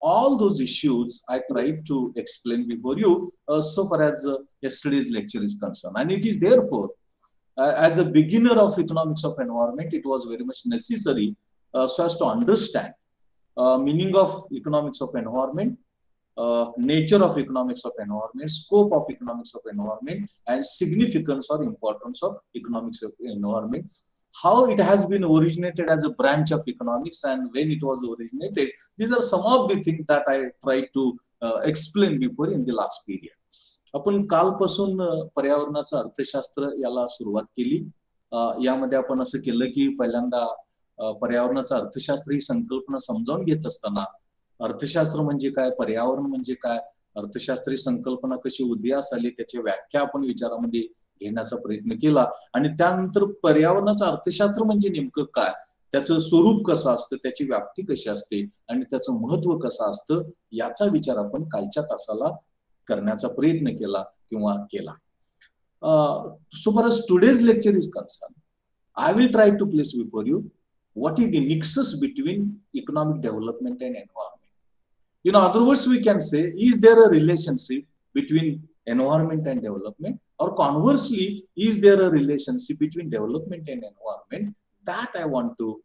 all those issues I tried to explain before you so far as yesterday's lecture is concerned. And it is therefore, as a beginner of economics of environment, it was very much necessary so as to understand meaning of economics of environment, nature of economics of environment, scope of economics of environment, and significance or importance of economics of environment. How it has been originated as a branch of economics and when it was originated. These are some of the things that I tried to explain before in the last period. आपण कालपासून पर्यावरणाचं अर्थशास्त्र याला सुरुवात केली. यामध्ये आपण असं केलं की पहिल्यांदा पर्यावरणाचं अर्थशास्त्र ही संकल्पना समजावून घेत असताना अर्थशास्त्र म्हणजे काय, पर्यावरण म्हणजे काय, अर्थशास्त्री संकल्पना कशी उदयास आली त्याची व्याख्या आपण विचारामध्ये घेण्याचा प्रयत्न केला. आणि त्यानंतर पर्यावरणाचं अर्थशास्त्र म्हणजे नेमकं काय, त्याचं स्वरूप कसं असतं, त्याची व्याप्ती कशी असते आणि त्याचं महत्व कसं असतं याचा विचार आपण कालच्या तासाला करण्याचा प्रयत्न केला किंवा केला. So far as today's lecture is concerned, I will try to place before you what is the nexus between economic development and environment. In other words, we can say, is there a relationship between environment and development, or conversely, is there a relationship between development and environment? That I want to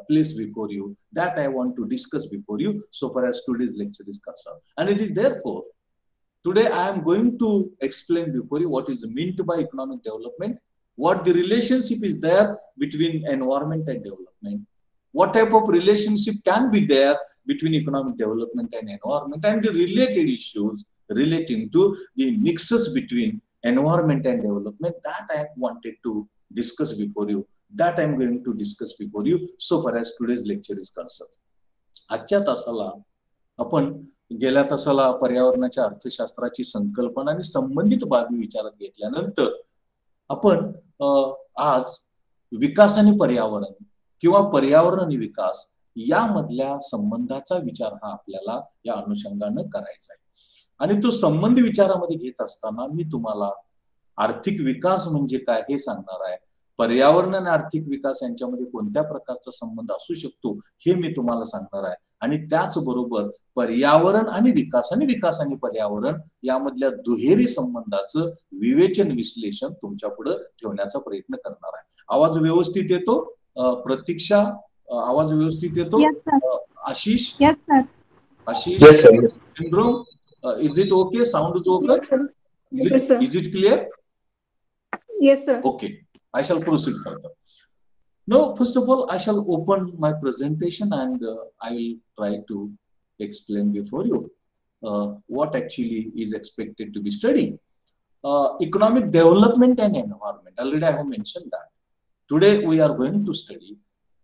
place before you, that I want to discuss before you so far as today's lecture is concerned. And it is therefore, today I am going to explain before you what is meant by economic development, what the relationship is there between environment and development, what type of relationship can be there between economic development and environment, and the related issues relating to the nexus between environment and development that I wanted to discuss before you, that I am going to discuss before you so far as today's lecture is concerned. आजच्या तासाला आपण गेल्या तासाला पर्यावरणाच्या अर्थशास्त्राची संकल्पना आणि संबंधित बाबी विचारात घेतल्यानंतर आपण आज विकास आणि पर्यावरण किंवा पर्यावरण आणि विकास यामधल्या संबंधाचा विचार हा आपल्याला या अनुषंगाने करायचा आहे. आणि तो संबंध विचारामध्ये घेत असताना मी तुम्हाला आर्थिक विकास म्हणजे काय हे सांगणार आहे, पर्यावरण आणि आर्थिक विकास यांच्यामध्ये कोणत्या प्रकारचा संबंध असू शकतो हे मी तुम्हाला सांगणार आहे. आणि त्याचबरोबर पर्यावरण आणि विकास आणि पर्यावरण यामधल्या दुहेरी संबंधाचं विवेचन विश्लेषण तुमच्या पुढे ठेवण्याचा प्रयत्न करणार आहे. आवाज व्यवस्थित येतो? प्रतीक्षा, आवाज व्यवस्थित येतो? Ashish? Ashish, syndrome, is it okay? Sound is okay? Yes, sir. Is it clear? Yes, sir. Okay, I shall proceed further. Now, first of all, I shall open my presentation and I will try to explain before you what actually is expected to be studied. Economic development and environment. Already I have mentioned that. Today we are going to study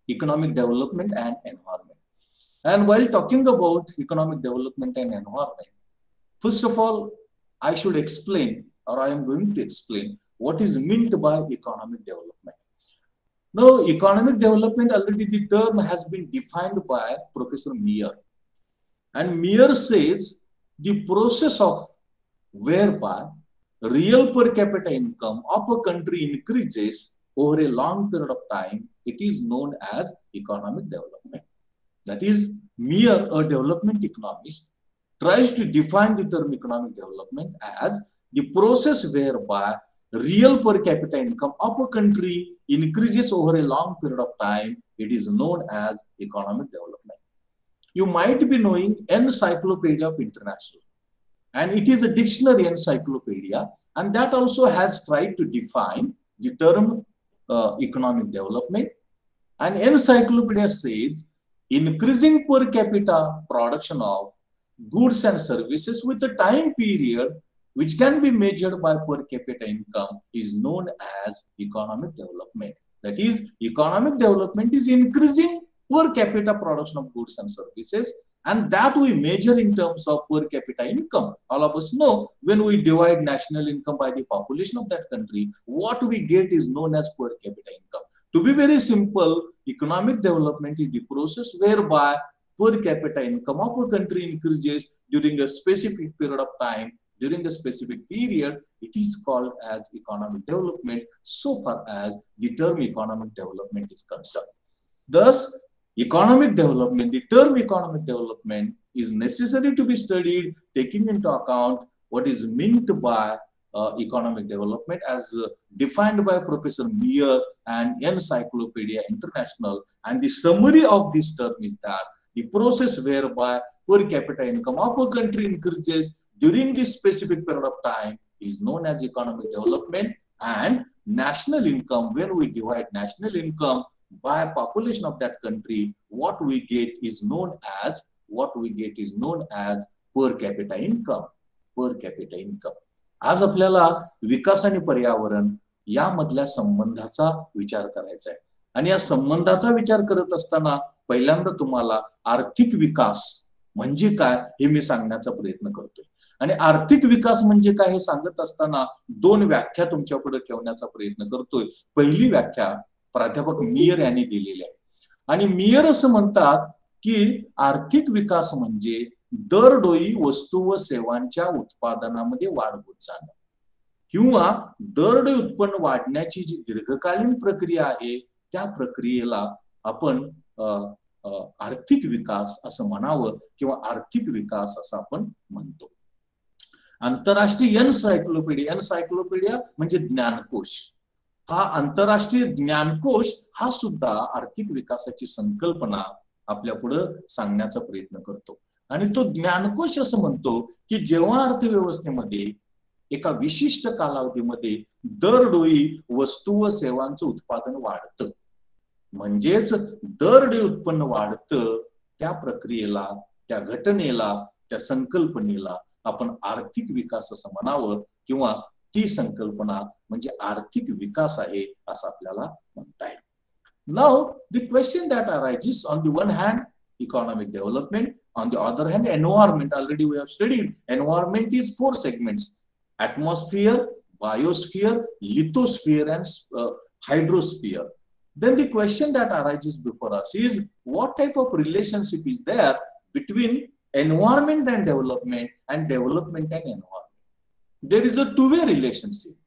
economic development and environment. And while talking about economic development and environment, first of all, I should explain, or I am going to explain, what is meant by economic development. Now, economic development, already the term has been defined by Professor Meyer. And Meyer says the process of whereby real per capita income of a country increases over a long period of time, it is known as economic development. That is, Meyer, a development economist, tries to define the term economic development as the process whereby real per capita income of a country increases over a long period of time. It is known as economic development. You might be knowing Encyclopedia of International, and it is a dictionary encyclopedia, and that also has tried to define the term economic development. And encyclopedia says increasing per capita production of goods and services with a time period which can be measured by per capita income is known as economic development. That is, economic development is increasing per capita production of goods and services, and that we measure in terms of per capita income. All of us know when we divide national income by the population of that country, what we get is known as per capita income. To be very simple, economic development is the process whereby per capita income of a country increases during a specific period of time, during a specific period. It is called as economic development so far as the term economic development is concerned. Thus, economic development, the term economic development is necessary to be studied, taking into account what is meant by economic development as defined by Professor Meyer and Encyclopedia International. And the summary of this term is that the process whereby per capita income of a country increases during this specific period of time is known as economic development. And national income, when we divide national income by population of that country, what we get is known as per capita income. Per capita income. आज आपल्याला विकास आणि पर्यावरण यामधल्या संबंधाचा विचार करायचा आहे. आणि या संबंधाचा विचार करत असताना पहिल्यांदा तुम्हाला आर्थिक विकास म्हणजे काय हे मी सांगण्याचा प्रयत्न करतोय. आणि आर्थिक विकास म्हणजे काय हे सांगत असताना दोन व्याख्या तुमच्या पुढे ठेवण्याचा प्रयत्न करतोय. पहिली व्याख्या प्राध्यापक मियर यांनी दिलेली आहे. आणि मियर असं म्हणतात की आर्थिक विकास म्हणजे दरडोई वस्तू व सेवांच्या उत्पादनामध्ये वाढ होत जाणं किंवा दरडोई उत्पन्न वाढण्याची जी दीर्घकालीन प्रक्रिया आहे त्या प्रक्रियेला आपण आर्थिक विकास असं म्हणावं किंवा आर्थिक विकास असं आपण म्हणतो. आंतरराष्ट्रीय एनसायक्लोपीडिया म्हणजे ज्ञानकोश. हा आंतरराष्ट्रीय ज्ञानकोश हा सुद्धा आर्थिक विकासाची संकल्पना आपल्या पुढे सांगण्याचा प्रयत्न करतो. आणि तो ज्ञानकोश असं म्हणतो की जेव्हा अर्थव्यवस्थेमध्ये एका विशिष्ट कालावधीमध्ये दरडोई वस्तू व सेवांचं उत्पादन वाढतं म्हणजेच दरडोई उत्पन्न वाढतं त्या प्रक्रियेला, त्या घटनेला, त्या संकल्पनेला आपण आर्थिक विकास असं म्हणावं किंवा ती संकल्पना म्हणजे आर्थिक विकास आहे असं आपल्याला म्हणता येईल. Now the question that arises on the one hand economic development, on the other hand environment. Already we have studied environment is 4 segments: atmosphere, biosphere, lithosphere and hydrosphere. Then the question that arises before us is what type of relationship is there between environment and development and development and environment. There is a two-way relationship.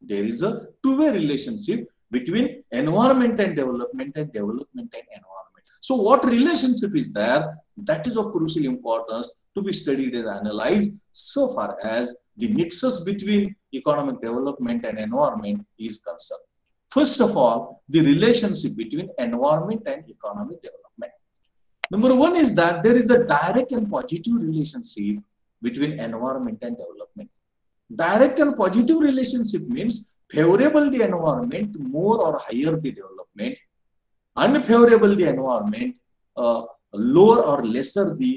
There is a two-way relationship between environment and development and development and environment. So what relationship is there? That is of crucial importance to be studied and analyzed so far as the nexus between economic development and environment is concerned. First of all, the relationship between environment and economic development. Number one is that there is a direct and positive relationship between environment and development. Direct and positive relationship means favorable the environment, more or higher the development. Unfavorable the environment, lower or lesser the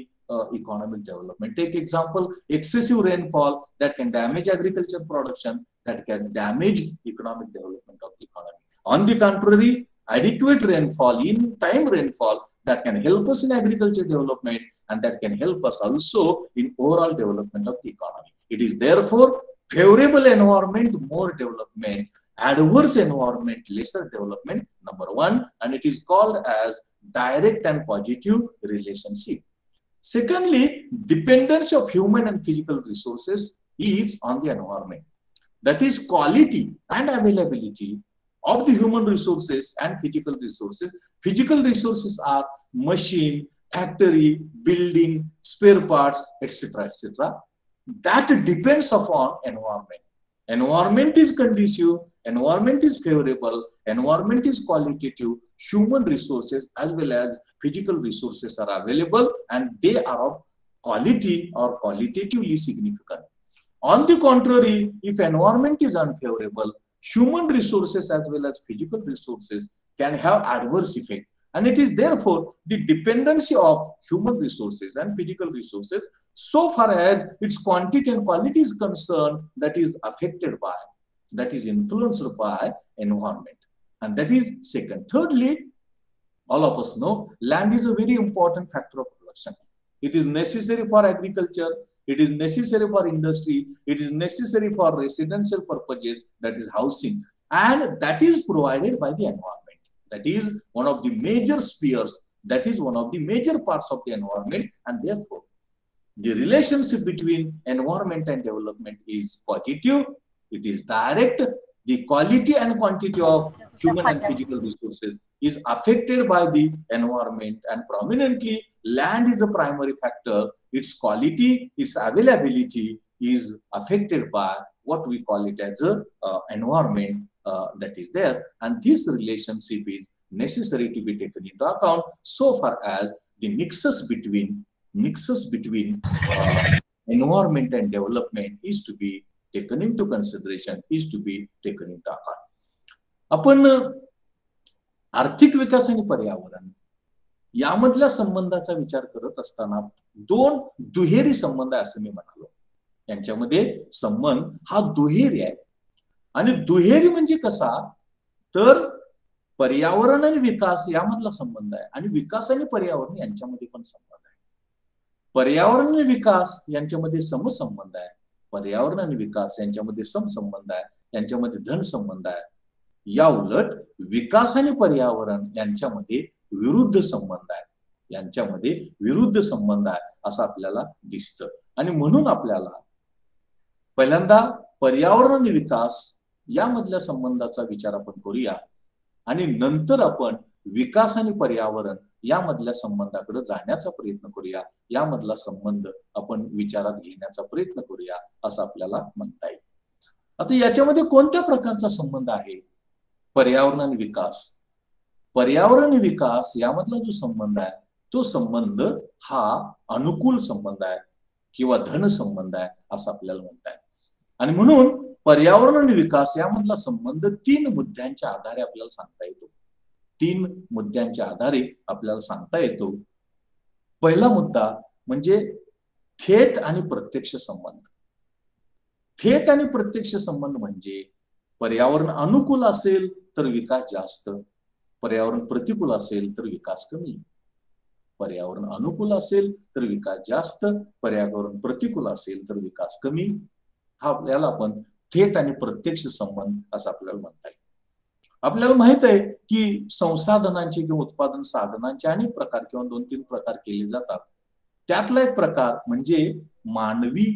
economic development. Take example, excessive rainfall that can damage agriculture production, that can damage economic development of the economy. On the contrary, adequate rainfall, in time rainfall, that can help us in agriculture development and that can help us also in overall development of the economy. It is therefore favorable environment, more development, adverse environment, lesser development, number one, and it is called as direct and positive relationship. Secondly, dependence of human and physical resources is on the environment. That is quality and availability of the human resources and physical resources. Physical resources are machine, factory, building, spare parts, etc., etc. That depends upon environment. Environment is conducive, environment is favorable, environment is qualitative, human resources as well as physical resources are available and they are of quality or qualitatively significant. On the contrary, if environment is unfavorable, human resources as well as physical resources can have adverse effect. And it is therefore the dependency of human resources and physical resources so far as its quantity and quality is concerned that is affected by, that is influenced by environment. And that is second. Thirdly, all of us know land is a very important factor of production. It is necessary for agriculture, it is necessary for industry, it is necessary for residential purposes, that is housing, and that is provided by the environment. That is one of the major spheres, that is one of the major parts of the environment, and therefore the relationship between environment and development is positive, it is direct. The quality and quantity of human and physical resources is affected by the environment, and prominently land is a primary factor. Its quality, its availability is affected by what we call it as a environment that is there, and this relationship is necessary to be taken into account so far as the nexus between environment and development is to be taken into consideration, is to be taken into account. आपण आर्थिक विकास आणि पर्यावरण यामधल्या संबंधाचा विचार करत असताना दोन दुहेरी संबंध आहे असं मी म्हणालो. यांच्यामध्ये संबंध हा दुहेरी आहे. आणि दुहेरी म्हणजे कसा, तर पर्यावरण आणि विकास यामधला संबंध आहे आणि विकास आणि पर्यावरण यांच्यामध्ये पण संबंध आहे. पर्यावरण आणि विकास यांच्यामध्ये समसंबंध आहे. पर्यावरण आणि विकास यांच्यामध्ये समसंबंध आहे, यांच्यामध्ये धन संबंध आहे. या उलट विकास आणि पर्यावरण यांच्यामध्ये विरुद्ध संबंध आहे, यांच्यामध्ये विरुद्ध संबंध आहे असं आपल्याला दिसतं. आणि म्हणून आपल्याला पहिल्यांदा पर्यावरण आणि विकास यामधल्या संबंधाचा विचार आपण करूया आणि नंतर आपण विकास आणि पर्यावरण यामधल्या संबंधाकडे जाण्याचा प्रयत्न करूया, यामधला संबंध आपण विचारात घेण्याचा प्रयत्न करूया असं आपल्याला म्हणता येईल. आता याच्यामध्ये कोणत्या प्रकारचा संबंध आहे पर्यावरण आणि विकास? पर्यावरण आणि विकास यामधला जो संबंध आहे तो संबंध हा अनुकूल संबंध आहे किंवा धन संबंध आहे असं आपल्याला म्हणता येईल. आणि म्हणून पर्यावरण आणि विकास यामधला संबंध 3 मुद्द्यांच्या आधारे आपल्याला सांगता येतो. 3 मुद्द्यांच्या आधारे आपल्याला सांगता येतो. पहिला मुद्दा म्हणजे थेट आणि प्रत्यक्ष संबंध. थेट आणि प्रत्यक्ष संबंध म्हणजे पर्यावरण अनुकूल असेल तर विकास जास्त, पर्यावरण प्रतिकूल असेल तर विकास कमी. पर्यावरण अनुकूल असेल तर विकास जास्त, पर्यावरण प्रतिकूल असेल तर विकास कमी. हा आपल्याला आपण थेट आणि प्रत्यक्ष संबंध असं आपल्याला म्हणता येईल. आपल्याला माहित आहे की संसाधनांचे किंवा उत्पादन साधनांचे अनेक प्रकार किंवा 2-3 प्रकार केले जातात. त्यातला एक प्रकार म्हणजे मानवी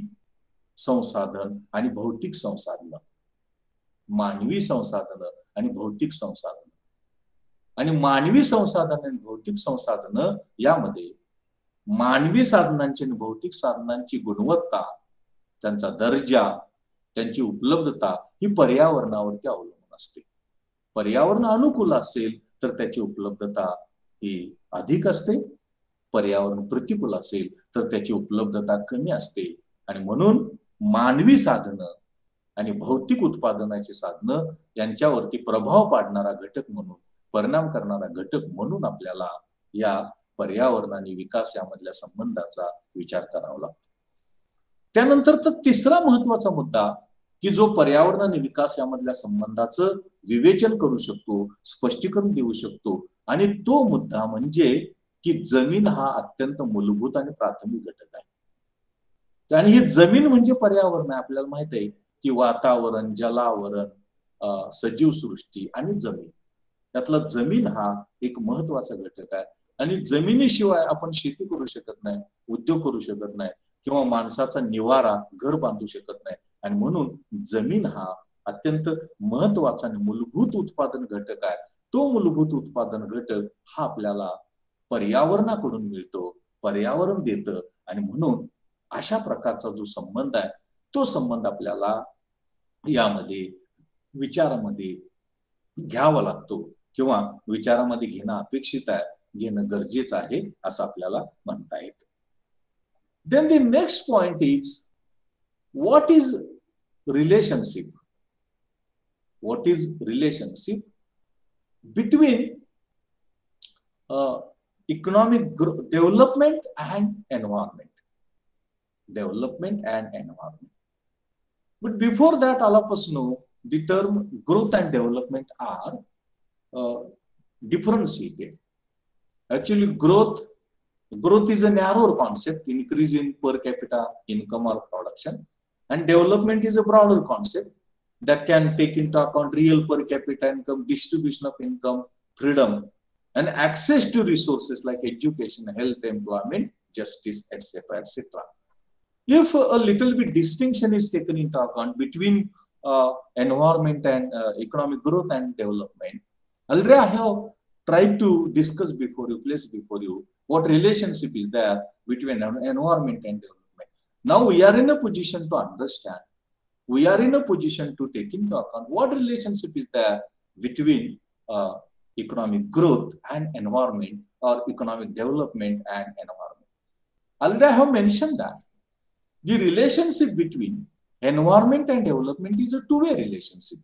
संसाधन आणि भौतिक संसाधन. मानवी संसाधन आणि भौतिक संसाधन. आणि मानवी संसाधन आणि भौतिक संसाधन यामध्ये मानवी साधनांची आणि भौतिक साधनांची गुणवत्ता, त्यांचा दर्जा, त्यांची उपलब्धता ही पर्यावरणावरती अवलंबून असते. पर्यावरण अनुकूल असेल तर त्याची उपलब्धता ही अधिक असते, पर्यावरण प्रतिकूल असेल तर त्याची उपलब्धता कमी असते. आणि म्हणून मानवी साधनं आणि भौतिक उत्पादनाची साधनं यांच्यावरती प्रभाव पाडणारा घटक म्हणून, परिणाम करणारा घटक म्हणून आपल्याला या पर्यावरण आणि विकास यामधल्या संबंधाचा विचार करावा लागतो. त्यानंतर तर तिसरा महत्वाचा मुद्दा की जो पर्यावरण आणि विकास यामधल्या संबंधाचं विवेचन करू शकतो, स्पष्टीकरण देऊ शकतो, आणि तो मुद्दा म्हणजे की जमीन हा अत्यंत मूलभूत आणि प्राथमिक घटक आहे. आणि ही जमीन म्हणजे पर्यावरण आहे. आपल्याला माहित आहे की वातावरण, जलावरण, सजीव सृष्टी आणि जमीन, त्यातला जमीन हा एक महत्वाचा घटक आहे. आणि जमिनीशिवाय आपण शेती करू शकत नाही, उद्योग करू शकत नाही किंवा माणसाचा निवारा, घर बांधू शकत नाही. आणि म्हणून जमीन हा अत्यंत महत्वाचा आणि मूलभूत उत्पादन घटक आहे. तो मूलभूत उत्पादन घटक हा आपल्याला पर्यावरणाकडून मिळतो, पर्यावरण देतं. आणि म्हणून अशा प्रकारचा जो संबंध आहे तो संबंध आपल्याला यामध्ये विचारामध्ये घ्यावा लागतो किंवा विचारामध्ये घेणं अपेक्षित आहे, घेणं गरजेचं आहे असं आपल्याला म्हणता येतं. Then the next point is, what is relationship? What is relationship between economic development and environment? Development and environment. But before that, all of us know the term growth and development are differentiated. Actually, growth is a narrower concept, increase in per capita income or production, and development is a broader concept that can take into account real per capita income, distribution of income, freedom, and access to resources like education, health, employment, justice, etc., etc. If a little bit distinction is taken into account between environment and economic growth and development, already I have tried to discuss before you, place before you, what relationship is there between environment and development. Now we are in a position to understand, we are in a position to take into account what relationship is there between economic growth and environment, or economic development and environment. Already I have mentioned that the relationship between environment and development is a two-way relationship.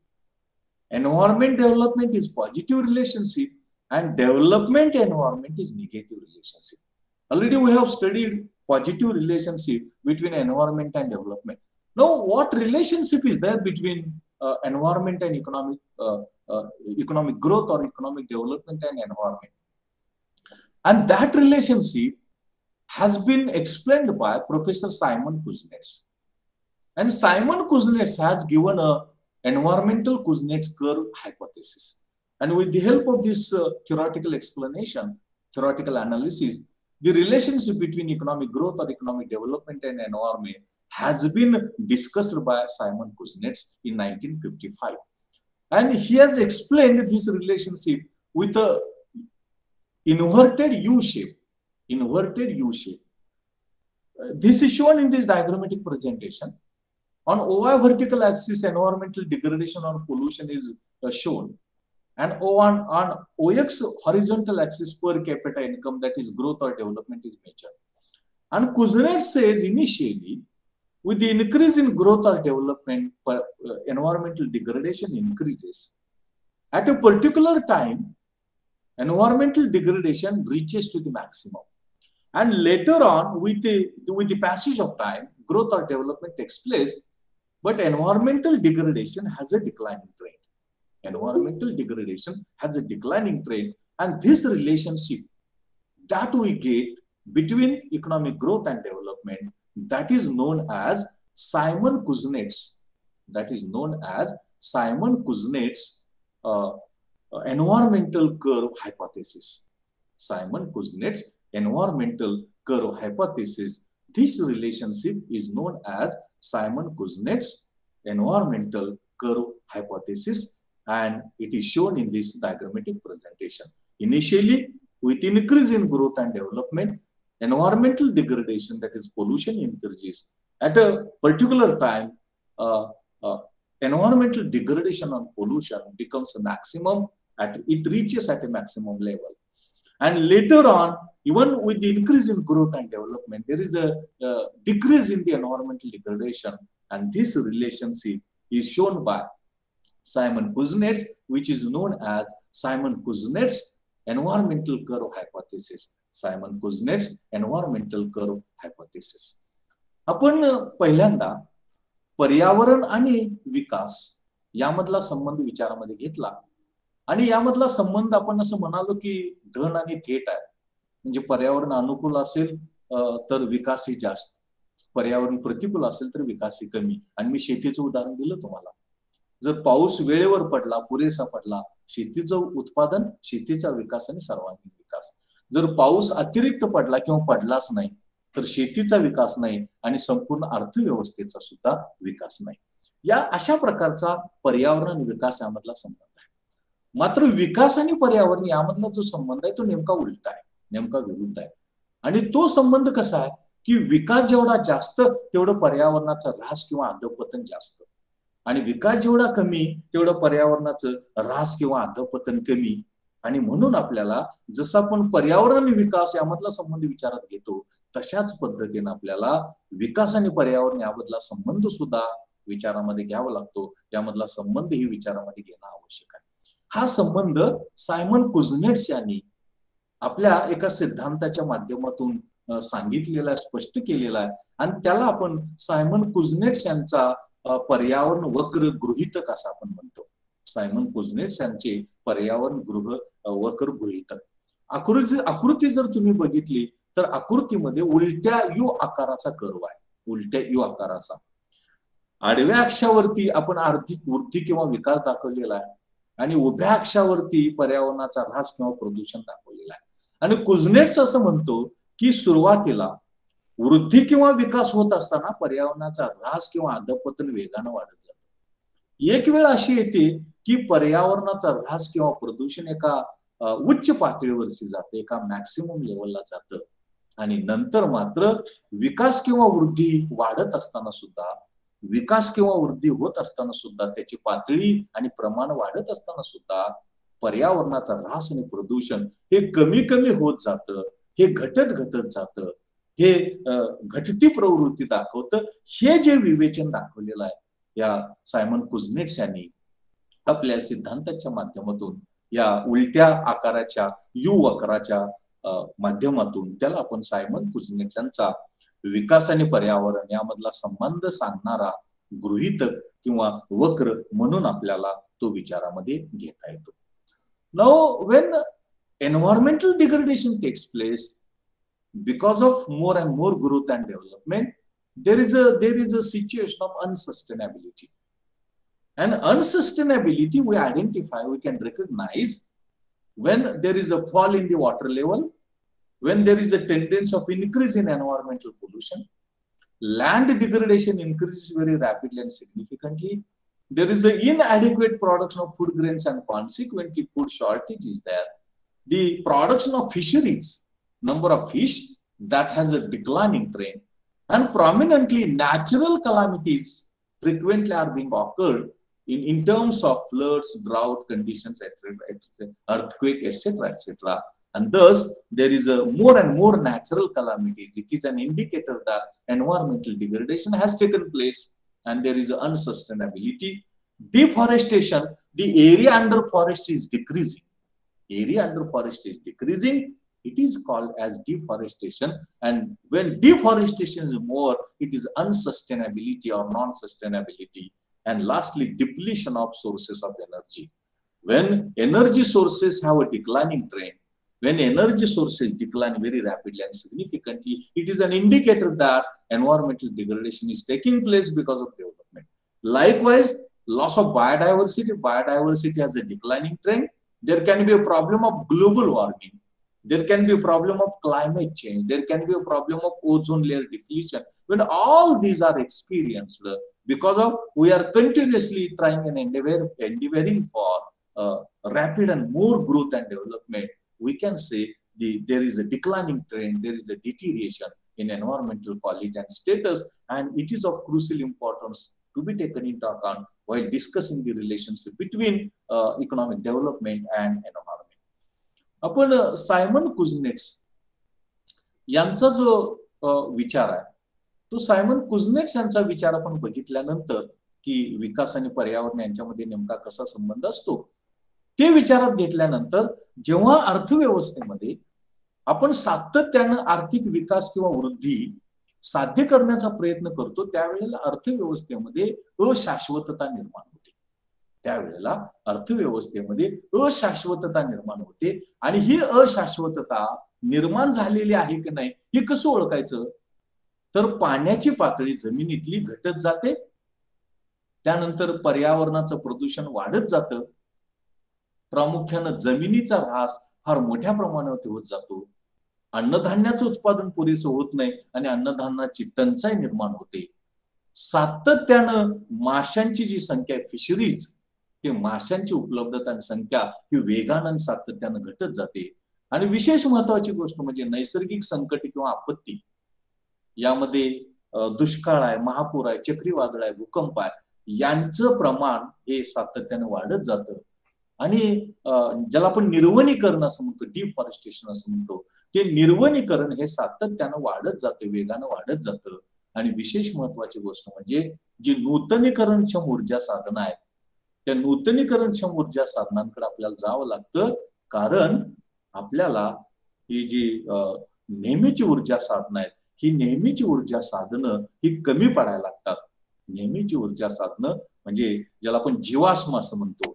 Environment development is positive relationship, and development environment is negative relationship. Already we have studied positive relationship between environment and development. Now, what relationship is there between environment and economic growth or economic development and environment? And that relationship has been explained by Professor Simon Kuznets. And Simon Kuznets has given a environmental Kuznets curve hypothesis. And with the help of this theoretical explanation, theoretical analysis, the relationship between economic growth or economic development and environment has been discussed by Simon Kuznets in 1955. And he has explained this relationship with a inverted U shape. Inverted U shape. This is shown in this diagrammatic presentation. On OY vertical axis, environmental degradation or pollution is shown. And on OX horizontal axis, per capita income, that is growth or development, is measured. And Kuznets says initially, with the increase in growth or development, environmental degradation increases. At a particular time, environmental degradation reaches to the maximum. And later on, with the passage of time, growth or development takes place, but environmental degradation has a declining trend. Environmental degradation has a declining trend, and this relationship that we get between economic growth and development, that is known as Simon Kuznets. That is known as Simon Kuznets environmental curve hypothesis. Simon Kuznets environmental curve hypothesis. This relationship is known as Simon Kuznets environmental curve hypothesis, and it is shown in this diagrammatic presentation. Initially, with increase in growth and development, environmental degradation, that is pollution, increases. At a particular time, environmental degradation and pollution becomes a maximum, it reaches at a maximum level. And later on, even with the increase in growth and development, there is a decrease in the environmental degradation, and this relationship is shown by Simon Kuznets, which is known as Simon Kuznets environmental curve hypothesis. Simon Kuznets environmental curve hypothesis. आपण पहिल्यांदा पर्यावरण आणि विकास यामधला संबंध विचारामध्ये घेतला, आणि यामधला संबंध आपण असं म्हणालो की धन आणि थेट आहे. म्हणजे पर्यावरण अनुकूल असेल तर विकासही जास्त, पर्यावरण प्रतिकूल असेल तर विकासही कमी. आणि मी शेतीचं उदाहरण दिलं तुम्हाला. जर पाऊस वेळेवर पडला, पुरेसा पडला, शेतीचं उत्पादन, शेतीचा विकास आणि सर्वांगीण विकास. जर पाऊस अतिरिक्त पडला किंवा पडलाच नाही तर शेतीचा विकास नाही आणि संपूर्ण अर्थव्यवस्थेचा सुद्धा विकास नाही. या अशा प्रकारचा पर्यावरण आणि विकास यामधला संबंध आहे. मात्र विकास आणि पर्यावरण यामधला जो संबंध आहे तो नेमका उलटा आहे, नेमका विरुद्ध आहे. आणि तो संबंध कसा आहे की विकास जेवढा जास्त तेवढं पर्यावरणाचा ऱ्हास किंवा अधःपतन जास्त, आणि विकास जेवढा कमी तेवढं पर्यावरणाचं ऱ्हास किंवा अधःपतन कमी. आणि म्हणून आपल्याला जसं आपण पर्यावरण आणि विकास यामधला संबंध विचारात घेतो, तशाच पद्धतीने आपल्याला विकास आणि पर्यावरण यामधला संबंध सुद्धा विचारामध्ये घ्यावा लागतो. यामधला संबंध ही विचारामध्ये घेणं आवश्यक आहे. हा संबंध सायमन कुझनेट्स यांनी आपल्या एका सिद्धांताच्या माध्यमातून सांगितलेला, स्पष्ट केलेला आहे. आणि त्याला आपण सायमन कुझनेट्स यांचा पर्यावरण वक्र गृहीतक असं आपण म्हणतो. सायमन कुझनेट्स यांचे पर्यावरण वक्र गृहीतक. आकृती जर तुम्ही बघितली तर आकृतीमध्ये उलट्या यू आकाराचा कर्व आहे, उलट्या यू आकाराचा. आडव्या अक्षावरती आपण आर्थिक वृद्धी किंवा विकास दाखवलेला आहे, आणि उभ्या अक्षावरती पर्यावरणाचा ऱ्हास किंवा प्रदूषण दाखवलेला आहे. आणि कुझनेट्स असं म्हणतो की सुरुवातीला वृद्धी किंवा विकास होत असताना पर्यावरणाचा ऱ्हास किंवा अधःपतन वेगानं वाढत जातं. एक वेळ अशी येते की पर्यावरणाचा ऱ्हास किंवा प्रदूषण एका उच्च पातळीवरची जाते, एका मॅक्सिमम लेवलला जातं. आणि नंतर मात्र विकास किंवा वृद्धी वाढत असताना सुद्धा, विकास किंवा वृद्धी होत असताना सुद्धा, त्याची पातळी आणि प्रमाण वाढत असताना सुद्धा पर्यावरणाचा ऱ्हास आणि प्रदूषण हे कमी कमी होत जातं, हे घटत जातं, हे घटती प्रवृत्ती दाखवतं. हे जे विवेचन दाखवलेलं आहे या सायमन कुझनेट्स यांनी आपल्या सिद्धांताच्या माध्यमातून, या उलट्या आकाराच्या यू वक्राच्या माध्यमातून, त्याला आपण सायमन कुझनेट्स यांचा विकास आणि पर्यावरण यामधला संबंध सांगणारा गृहीतक किंवा वक्र म्हणून आपल्याला तो विचारामध्ये घेता येतो. Now when environmental degradation takes place because of more and more growth and development, there is a situation of unsustainability. And unsustainability we identify, we can recognize when there is a fall in the water level, when there is a tendency of increase in environmental pollution, land degradation increases very rapidly and significantly, there is an inadequate production of food grains and consequently food shortage is there, the production of fisheries, number of fish, that has a declining trend, and prominently natural calamities frequently are being occurred in terms of floods, drought conditions, etc., earthquake, etc., and thus there is a more and more natural calamities. It is an indicator that environmental degradation has taken place and there is unsustainability. Deforestation, the area under forest is decreasing. Area under forest is decreasing. It is called as deforestation, and when deforestation is more, it is unsustainability or non-sustainability. And lastly, depletion of sources of energy. When energy sources have a declining trend, when energy sources decline very rapidly and significantly, it is an indicator that environmental degradation is taking place because of development. Likewise, loss of biodiversity. Biodiversity has a declining trend. There can be a problem of global warming. There can be a problem of climate change. There can be a problem of ozone layer depletion. When all these are experienced, because of we are continuously trying and endeavoring for rapid and more growth and development, we can say there is a declining trend, there is a deterioration in environmental quality and status, and it is of crucial importance to be taken into account while discussing the relationship between economic development and environment. आपण Simon कुझनेट्स यांचा जो विचार आहे, तो Simon कुझनेट्स यांचा विचार आपण बघितल्यानंतर की विकास आणि पर्यावरण यांच्यामध्ये नेमका कसा संबंध असतो, ते विचारात घेतल्यानंतर जेव्हा अर्थव्यवस्थेमध्ये आपण सातत्यानं आर्थिक विकास किंवा वृद्धी साध्य करण्याचा प्रयत्न करतो, त्यावेळेला अर्थव्यवस्थेमध्ये अशाश्वतता निर्माण होते. त्यावेळेला अर्थव्यवस्थेमध्ये अशाश्वतता निर्माण होते, आणि ही अशाश्वतता निर्माण झालेली आहे की नाही हे कसं ओळखायचं, तर पाण्याची पातळी जमिनीतली घटत जाते, त्यानंतर पर्यावरणाचं प्रदूषण वाढत जातं, प्रामुख्यानं जमिनीचा ऱ्हास फार मोठ्या प्रमाणावर होत जातो, अन्नधान्याचं उत्पादन पुरेसं होत नाही आणि अन्नधान्याची टंचाई निर्माण होते, सातत्यानं माशांची जी संख्या आहे फिशरीज, ते माशांची उपलब्धता आणि संख्या ही वेगानं सातत्यानं घटत जाते. आणि विशेष महत्वाची गोष्ट म्हणजे नैसर्गिक संकट किंवा आपत्ती, यामध्ये दुष्काळ आहे, महापूर आहे, चक्रीवादळ आहे, भूकंप आहे, यांचं प्रमाण हे सातत्यानं वाढत जातं. आणि ज्याला आपण निर्वनीकरण असं म्हणतो, डिफॉरेस्टेशन असं म्हणतो, ते निर्वनीकरण हे सातत्यानं वाढत जातं, वेगानं वाढत जातं. आणि विशेष महत्वाची गोष्ट म्हणजे जी नूतनीकरणक्षम ऊर्जा साधनं आहेत, त्या नूतनीकरणक्षम ऊर्जा साधनांकडे आपल्याला जावं लागतं, कारण आपल्याला ही जी नेहमीची ऊर्जा साधनं आहेत, ही नेहमीची ऊर्जा साधनं ही कमी पडायला लागतात. नेहमीची ऊर्जा साधनं म्हणजे ज्याला आपण जीवाश्म असं म्हणतो,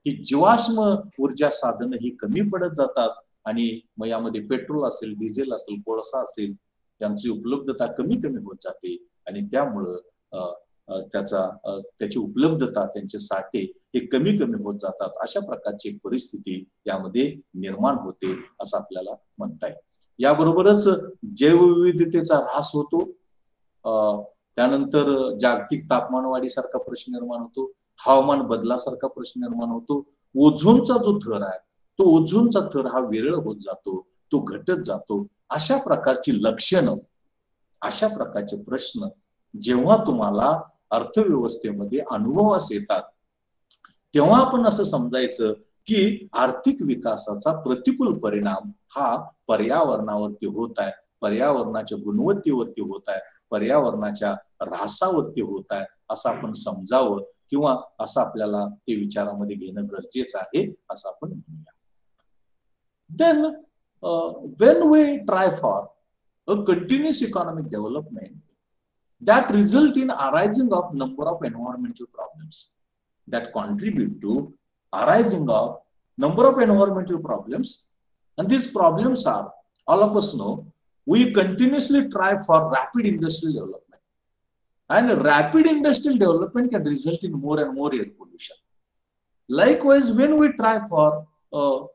ही जीवाश्म ऊर्जा साधनं ही कमी पडत जातात, आणि मग यामध्ये पेट्रोल असेल, डिझेल असेल, कोळसा असेल, यांची उपलब्धता कमी होत जाते, आणि त्यामुळं त्याची उपलब्धता, त्यांचे साठे हे कमी होत जातात. अशा प्रकारची एक परिस्थिती यामध्ये निर्माण होते असं आपल्याला म्हणता येईल. याबरोबरच जैवविविधतेचा ऱ्हास होतो, त्यानंतर जागतिक तापमानवाढीसारखा प्रश्न निर्माण होतो, हवामान बदलासारखा प्रश्न निर्माण होतो, ओझोनचा जो थर आहे तो ओझोनचा थर हा विरळ होत जातो, तो घटत जातो. अशा प्रकारची लक्षणं, अशा प्रकारचे प्रश्न जेव्हा तुम्हाला अर्थव्यवस्थेमध्ये अनुभवास येतात, तेव्हा आपण असं समजायचं की आर्थिक विकासाचा प्रतिकूल परिणाम हा पर्यावरणावरती होत आहे, पर्यावरणाच्या गुणवत्तेवरती होत आहे, पर्यावरणाच्या ऱ्हासावरती होत आहे, असं आपण समजावं किंवा असं आपल्याला ते विचारामध्ये घेणं गरजेचं आहे, असं आपण म्हणूया. Then when we try for a continuous economic development that result in arising of number of environmental problems that contribute to arising of number of environmental problems, and these problems are, all of us know, we continuously try for rapid industrial development, and rapid industrial development can result in more and more air pollution. Likewise, when we try for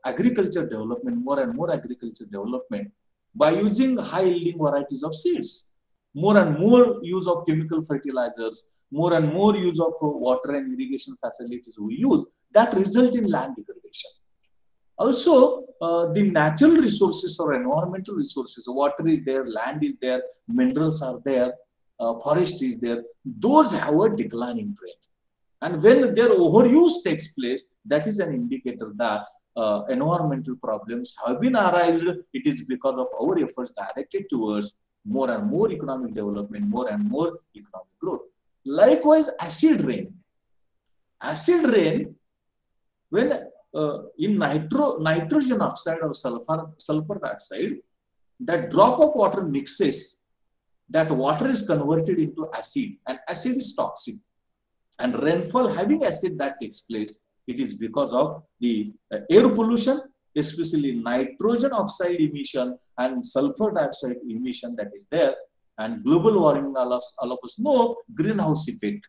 agriculture development, more and more agriculture development by using high yielding varieties of seeds, more and more use of chemical fertilizers, more and more use of water and irrigation facilities we use, that result in land degradation. Also, the natural resources or environmental resources, water is there, land is there, minerals are there, forest is there, those have a declining trend. And when their overuse takes place, that is an indicator that environmental problems have been arised. It is because of our efforts directed towards more and more economic development, more and more economic growth. Likewise, acid rain. Acid rain, when in nitrogen oxide or sulfur dioxide, that drop of water mixes, that water is converted into acid, and acid is toxic. And rainfall having acid that takes place, it is because of the air pollution, especially nitrogen oxide emission and sulfur dioxide emission that is there, and global warming, all of us know, greenhouse effect.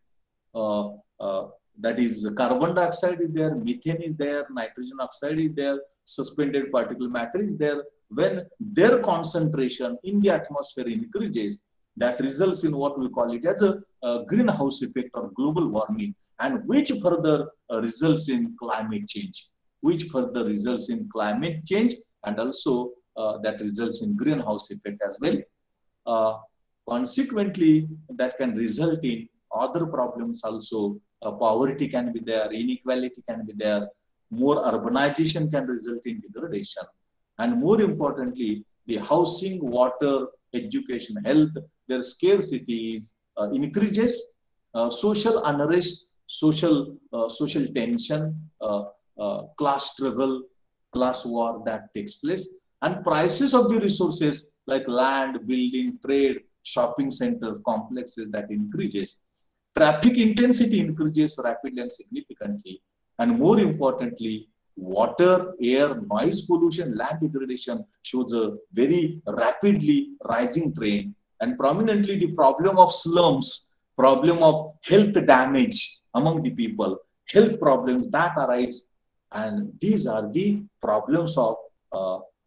That is, carbon dioxide is there, methane is there, nitrogen oxide is there, suspended particle matter is there. When their concentration in the atmosphere increases, that results in what we call it as a greenhouse effect or global warming, and which further results in climate change, and also that results in greenhouse effect as well. Consequently, that can result in other problems also. Poverty can be there, inequality can be there, more urbanization can result in degradation, and more importantly, the housing, water, education, health, their scarcities increases, social unrest, social tension, class struggle, class war that takes place, and prices of the resources like land, building, trade, shopping centers, complexes, that increases. Traffic intensity increases rapidly and significantly, and more importantly, water, air, noise pollution, land degradation shows a very rapidly rising trend, and prominently the problem of slums, problem of health damage among the people, health problems that arise, and these are the problems of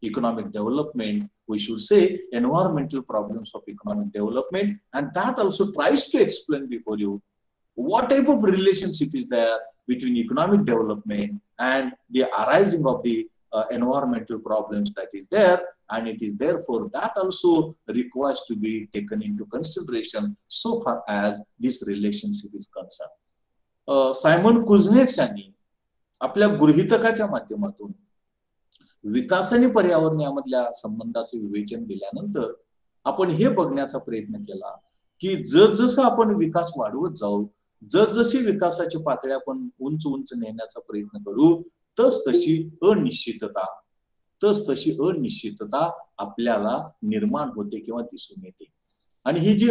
economic development. We should say environmental problems of economic development, and that also tries to explain before you what type of relationship is there between economic development and the arising of the environmental problems that is there, and it is therefore that also requires to be taken into consideration so far as this relationship is concerned. Simon Kuznets यांनी आपल्या गृहीतकाच्या माध्यमातून विकास आणि पर्यावरण यामधल्या संबंधाचे विवेचन दिल्यानंतर आपण हे बघण्याचा प्रयत्न केला की जसजसं आपण विकास वाढवत जाऊ, जसजशी विकासाची पातळी आपण उंच उंच नेण्याचा प्रयत्न करू, तशी अनिश्चितता आपल्याला निर्माण होते किंवा दिसून येते. आणि ही जी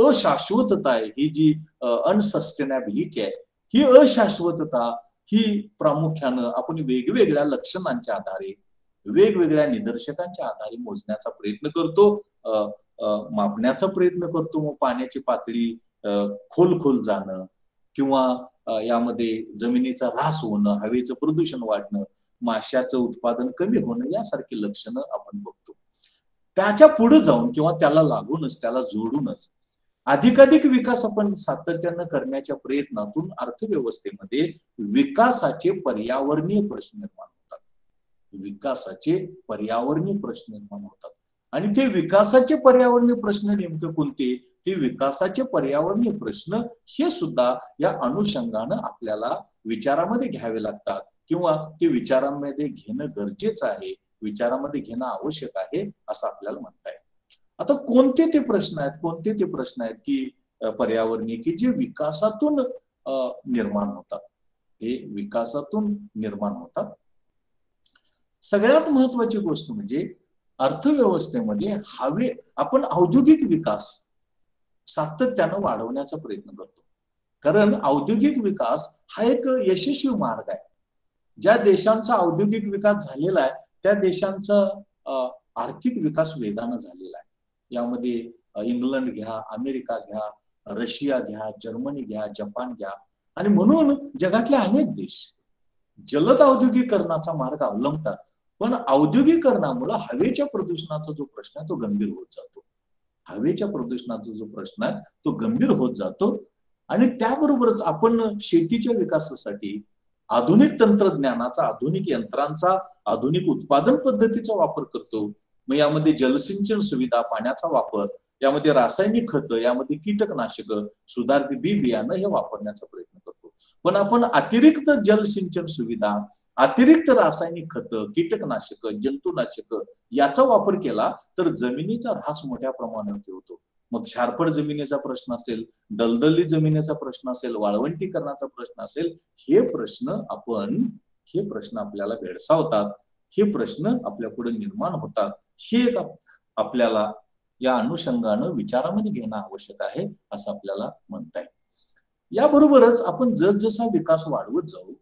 अशाश्वतता आहे, ही जी अनसस्टेनेबिलिटी आहे, ही अशाश्वतता ही प्रामुख्यानं आपण वेगवेगळ्या लक्षणांच्या आधारे, वेगवेगळ्या निदर्शकांच्या आधारे मोजण्याचा प्रयत्न करतो, मापण्याचा प्रयत्न करतो. मग पाण्याची पातळी खोल जाणं, किंवा यामध्ये जमिनीचा ऱ्हास होणं, हवेचं प्रदूषण वाढणं, माशाचं उत्पादन कमी होणं, यासारखी लक्षणं आपण बघतो. त्याच्या पुढे जाऊन किंवा त्याला लागूनच, त्याला जोडूनच अधिकाधिक विकास आपण सातत्यानं करण्याच्या प्रयत्नातून अर्थव्यवस्थेमध्ये विकासाचे पर्यावरणीय प्रश्न निर्माण होतात. विकासाचे पर्यावरणीय प्रश्न निर्माण होतात. आणि ते विकासाचे पर्यावरणीय प्रश्न नेमके कोणते, ते विकासाचे पर्यावरणीय प्रश्न हे सुद्धा या अनुषंगानं आपल्याला विचारामध्ये घ्यावे लागतात किंवा ते विचारांमध्ये घेणं गरजेचं आहे, विचारामध्ये घेणं आवश्यक आहे असं आपल्याला म्हणता येईल. आता कोणते ते प्रश्न आहेत, कोणते ते प्रश्न आहेत की पर्यावरणीय, की जे विकासातून निर्माण होतात, हे विकासातून निर्माण होतात. सगळ्यात महत्वाची गोष्ट म्हणजे अर्थव्यवस्थेमध्ये आपण औद्योगिक विकास सातत्यानं वाढवण्याचा प्रयत्न करतो. कारण औद्योगिक विकास हा एक यशस्वी मार्ग आहे. ज्या देशांचा औद्योगिक विकास झालेला आहे त्या देशांचा आर्थिक विकास वेगानं झालेला आहे. यामध्ये इंग्लंड घ्या, अमेरिका घ्या, रशिया घ्या, जर्मनी घ्या, जपान घ्या. आणि म्हणून जगातले अनेक देश जलद औद्योगिकरणाचा मार्ग अवलंबतात. पण औद्योगिकरणामुळे हवेच्या प्रदूषणाचा जो प्रश्न आहे तो गंभीर होत जातो. हवेच्या प्रदूषणाचा जो प्रश्न आहे तो गंभीर होत जातो. आणि त्याबरोबरच आपण शेतीच्या विकासासाठी आधुनिक तंत्रज्ञानाचा, आधुनिक यंत्रांचा, आधुनिक उत्पादन पद्धतीचा वापर करतो. मग यामध्ये जलसिंचन सुविधा, पाण्याचा वापर, यामध्ये रासायनिक खतं, यामध्ये कीटकनाशकं, सुधारित बी बियाणं हे वापरण्याचा प्रयत्न करतो. पण आपण अतिरिक्त जलसिंचन सुविधा, अतिरिक्त रासायनिक खतं, कीटकनाशकं, जंतुनाशकं याचा वापर केला तर जमिनीचा ऱ्हास मोठ्या प्रमाणात होतो. मग क्षारफळ जमिनीचा प्रश्न असेल, दलदली जमिनीचा प्रश्न असेल, वाळवंटीकरणाचा प्रश्न असेल, हे प्रश्न आपल्याला भेडसावतात, हे प्रश्न आपल्या पुढे निर्माण होतात. हे आपल्याला या अनुषंगानं विचारामध्ये घेणं आवश्यक आहे असं आपल्याला म्हणता येईल. याबरोबरच आपण जसजसा विकास वाढवत जाऊ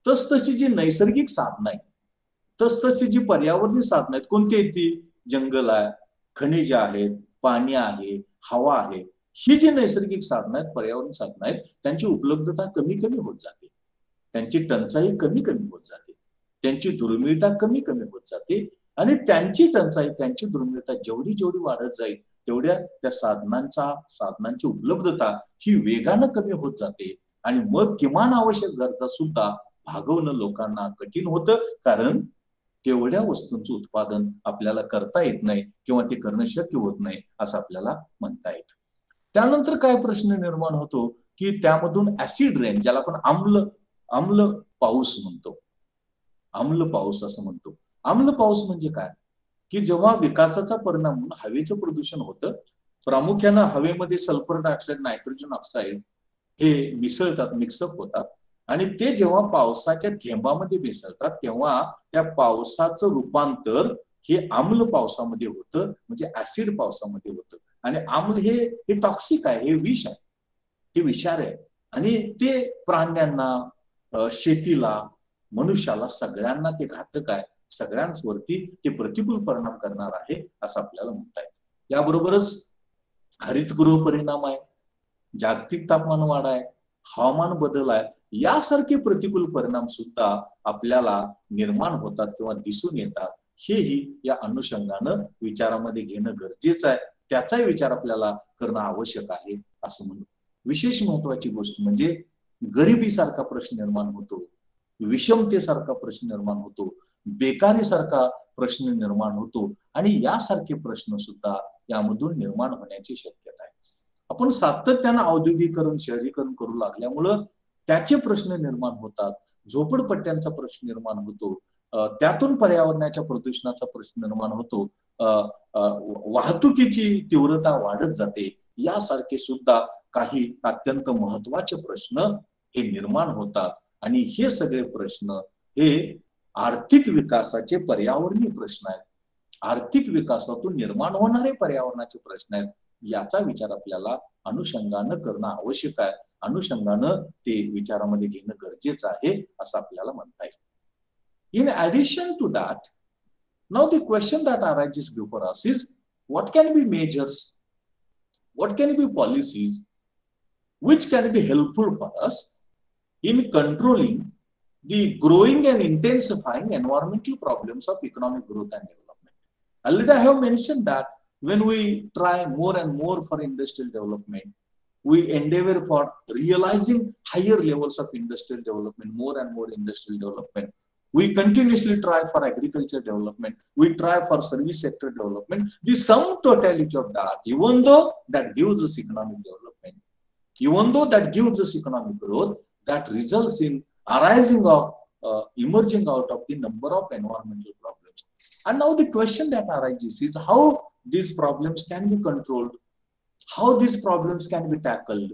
तसतशी जी नैसर्गिक साधनं आहेत, तसतशी जी पर्यावरणीय साधनं आहेत, कोणती आहेत ती? जंगल आहे, खनिज आहेत, पाणी आहे, हवा आहे. ही जी नैसर्गिक साधनं आहेत, पर्यावरण साधनं आहेत, त्यांची उपलब्धता कमी कमी होत जाते, त्यांची टंचाई कमी कमी होत जाते, त्यांची दुर्मिळता कमी कमी होत जाते. आणि त्यांची टंचाई, त्यांची दुर्मिळता जेवढी जेवढी वाढत जाईल तेवढ्या त्या साधनांची उपलब्धता ही वेगानं कमी होत जाते. आणि मग किमान आवश्यक गरजा सुद्धा भागवणं लोकांना कठीण होतं, कारण तेवढ्या वस्तूंचं उत्पादन आपल्याला करता येत नाही किंवा ते करणं शक्य होत नाही असं आपल्याला म्हणता येतं. त्यानंतर काय प्रश्न निर्माण होतो की त्यामधून ऍसिड रेन, ज्याला आपण आम्ल पाऊस म्हणतो, आम्ल पाऊस असं म्हणतो. आम्ल पाऊस म्हणजे काय की जेव्हा विकासाचा परिणाम म्हणून हवेचं प्रदूषण होतं, प्रामुख्यानं हवेमध्ये सल्फर डायऑक्साईड, नायट्रोजन ऑक्साईड हे मिसळतात, मिक्सअप होतात. आणि ते जेव्हा पावसाच्या थेंबामध्ये मिसळतात तेव्हा त्या पावसाचं रूपांतर हे आम्ल पावसामध्ये होतं, म्हणजे ऍसिड पावसामध्ये होतं. आणि आम्ल हे टॉक्सिक आहे, हे विष आहे, ते विषार आहे. आणि ते प्राण्यांना, शेतीला, मनुष्याला, सगळ्यांना ते घातक आहे, सगळ्यांवरती ते प्रतिकूल परिणाम करणार आहे असं आपल्याला म्हणता येईल. याबरोबरच हरितगृह परिणाम आहे, जागतिक तापमान वाढ आहे, हवामान बदल आहे, यासारखे प्रतिकूल परिणाम सुद्धा आपल्याला निर्माण होतात किंवा दिसून येतात. हेही या अनुषंगानं विचारामध्ये घेणं गरजेचं आहे, त्याचाही विचार आपल्याला करणं आवश्यक आहे असं म्हणू. विशेष महत्वाची गोष्ट म्हणजे गरिबीसारखा प्रश्न निर्माण होतो, विषमतेसारखा प्रश्न निर्माण होतो, बेकारीसारखा प्रश्न निर्माण होतो. आणि यासारखे प्रश्न सुद्धा यामधून निर्माण होण्याची शक्यता आहे. आपण सातत्यानं औद्योगिकरण, शहरीकरण करू लागल्यामुळं त्याचे प्रश्न निर्माण होतात, झोपडपट्ट्यांचा प्रश्न निर्माण होतो, त्यातून पर्यावरणाच्या प्रदूषणाचा प्रश्न निर्माण होतो, वाहतुकीची तीव्रता वाढत जाते. यासारखे सुद्धा काही अत्यंत महत्वाचे प्रश्न हे निर्माण होतात. आणि हे सगळे प्रश्न हे आर्थिक विकासाचे पर्यावरणीय प्रश्न आहेत, आर्थिक विकासातून निर्माण होणारे पर्यावरणाचे प्रश्न आहेत. याचा विचार आपल्याला अनुषंगानं करणं आवश्यक आहे, अनुषंगानं ते विचारामध्ये घेणं गरजेचं आहे असं आपल्याला म्हणता येईल. In addition to that, now the question that arises before us is, what can be measures, what can be policies which can be helpful for us in controlling the growing and intensifying environmental problems of economic growth and development. Already I have mentioned that when we try more and more for industrial development, we endeavor for realizing higher levels of industrial development, more and more industrial development. We continuously try for agriculture development. We try for service sector development. The sum totality of that, even though that gives us economic development, even though that gives us economic growth, that results in arising of, emerging out of the number of environmental problems. And now the question that arises is how these problems can be controlled, how these problems can be tackled,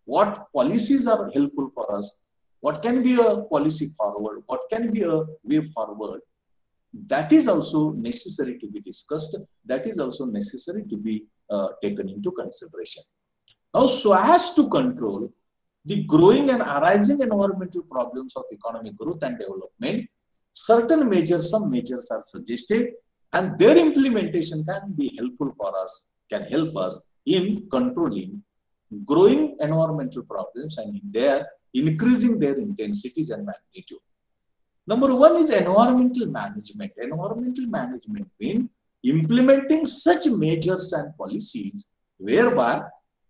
what policies are helpful for us, what can be a policy forward, what can be a way forward. That is also necessary to be discussed. That is also necessary to be taken into consideration. Now, so as to control the growing and arising environmental problems of economic growth and development, certain measures, some measures are suggested, and their implementation can be helpful for us, can help us in controlling growing environmental problems and in their increasing their intensities and magnitude. Number one is environmental management. Environmental management means implementing such measures and policies whereby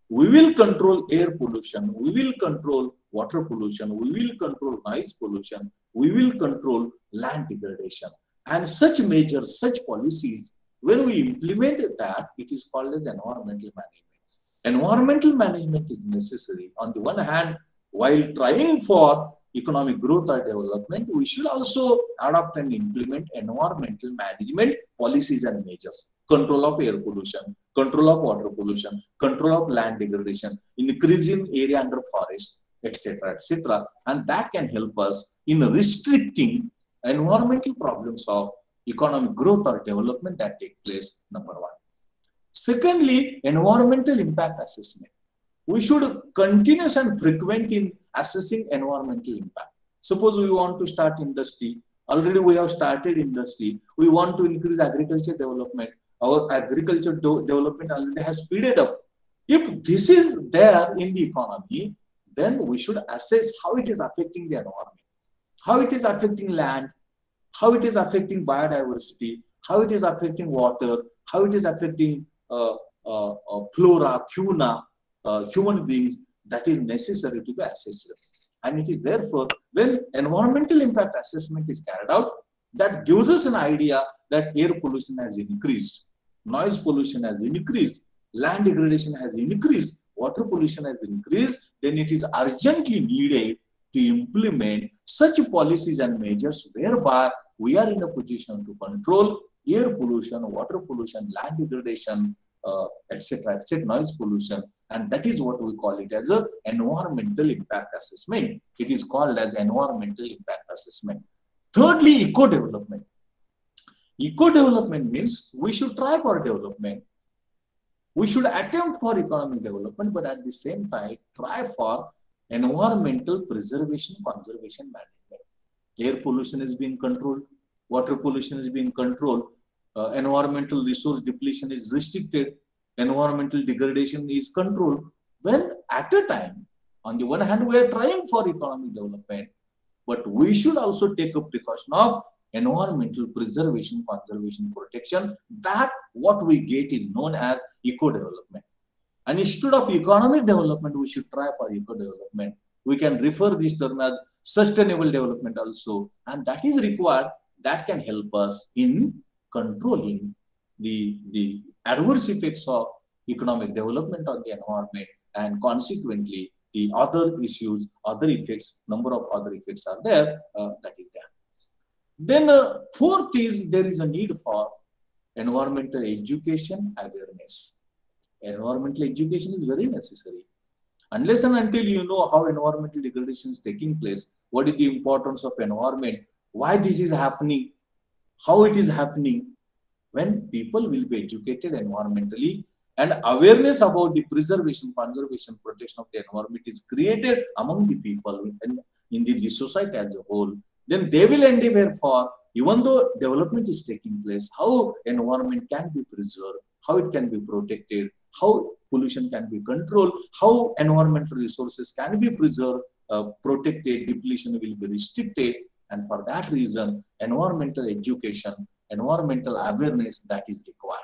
we will control air pollution, we will control water pollution, we will control noise pollution, we will control land degradation. And such measures, such policies, when we implement that, it is called as environmental management. Environmental management is necessary. On the one hand, while trying for economic growth or development, we should also adopt and implement environmental management policies and measures. Control of air pollution, control of water pollution, control of land degradation, increasing area under forest, etc., etc. And that can help us in restricting environmental problems of economic growth or development that take place, number one. Secondly, environmental impact assessment. We should continuous and frequent in assessing environmental impact. Suppose we want to start industry, already we have started industry, we want to increase agriculture development, our agriculture development already has speeded up. If this is there in the economy, then we should assess how it is affecting the environment, how it is affecting land, how it is affecting biodiversity, how it is affecting water, how it is affecting flora, fauna, human beings. That is necessary to be assessed. And it is therefore, when environmental impact assessment is carried out, that gives us an idea that air pollution has increased, noise pollution has increased, land degradation has increased, water pollution has increased, then it is urgently needed to implement such policies and measures whereby we are in a position to control air pollution, water pollution, land degradation, etc., etc., noise pollution. And that is what we call it as an environmental impact assessment. It is called as environmental impact assessment. Thirdly, eco-development. Eco-development means we should try for development. We should attempt for economic development, but at the same time, try for environmental preservation, conservation, management. Air pollution is being controlled, water pollution is being controlled, environmental resource depletion is restricted, environmental degradation is controlled. When at a time, on the one hand, we are trying for economic development, but we should also take a precaution of environmental preservation, conservation, protection. That what we get is known as eco-development. And instead of economic development, we should try for eco-development. We can refer this term as sustainable development also. And that is required. That can help us in controlling the adverse effects of economic development on the environment, and consequently the other issues, other effects, number of other effects are there, that is there. Then fourth is there is a need for environmental education, awareness. Environmental education is very necessary. Unless and until you know how environmental degradation is taking place, what is the importance of environment, why this is happening, how it is happening, when people will be educated environmentally and awareness about the preservation, conservation, protection of the environment is created among the people in the society as a whole, then they will endeavor for, even though development is taking place, how environment can be preserved, how it can be protected, how pollution can be controlled, how environmental resources can be preserved, protected, depletion will be restricted. And for that reason, environmental education, environmental awareness, that is required.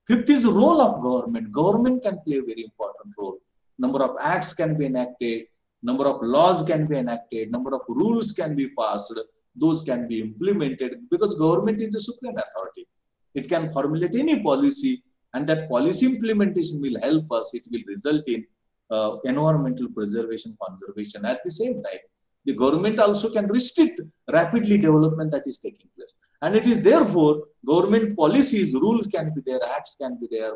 Fifth is the role of government. Government can play a very important role. Number of acts can be enacted, number of laws can be enacted, number of rules can be passed, those can be implemented, because government is the supreme authority. It can formulate any policy, and that policy implementation will help us. It will result in environmental preservation, conservation. At the same time, the government also can restrict rapidly development that is taking place. And it is therefore government policies, rules can be there, acts can be there,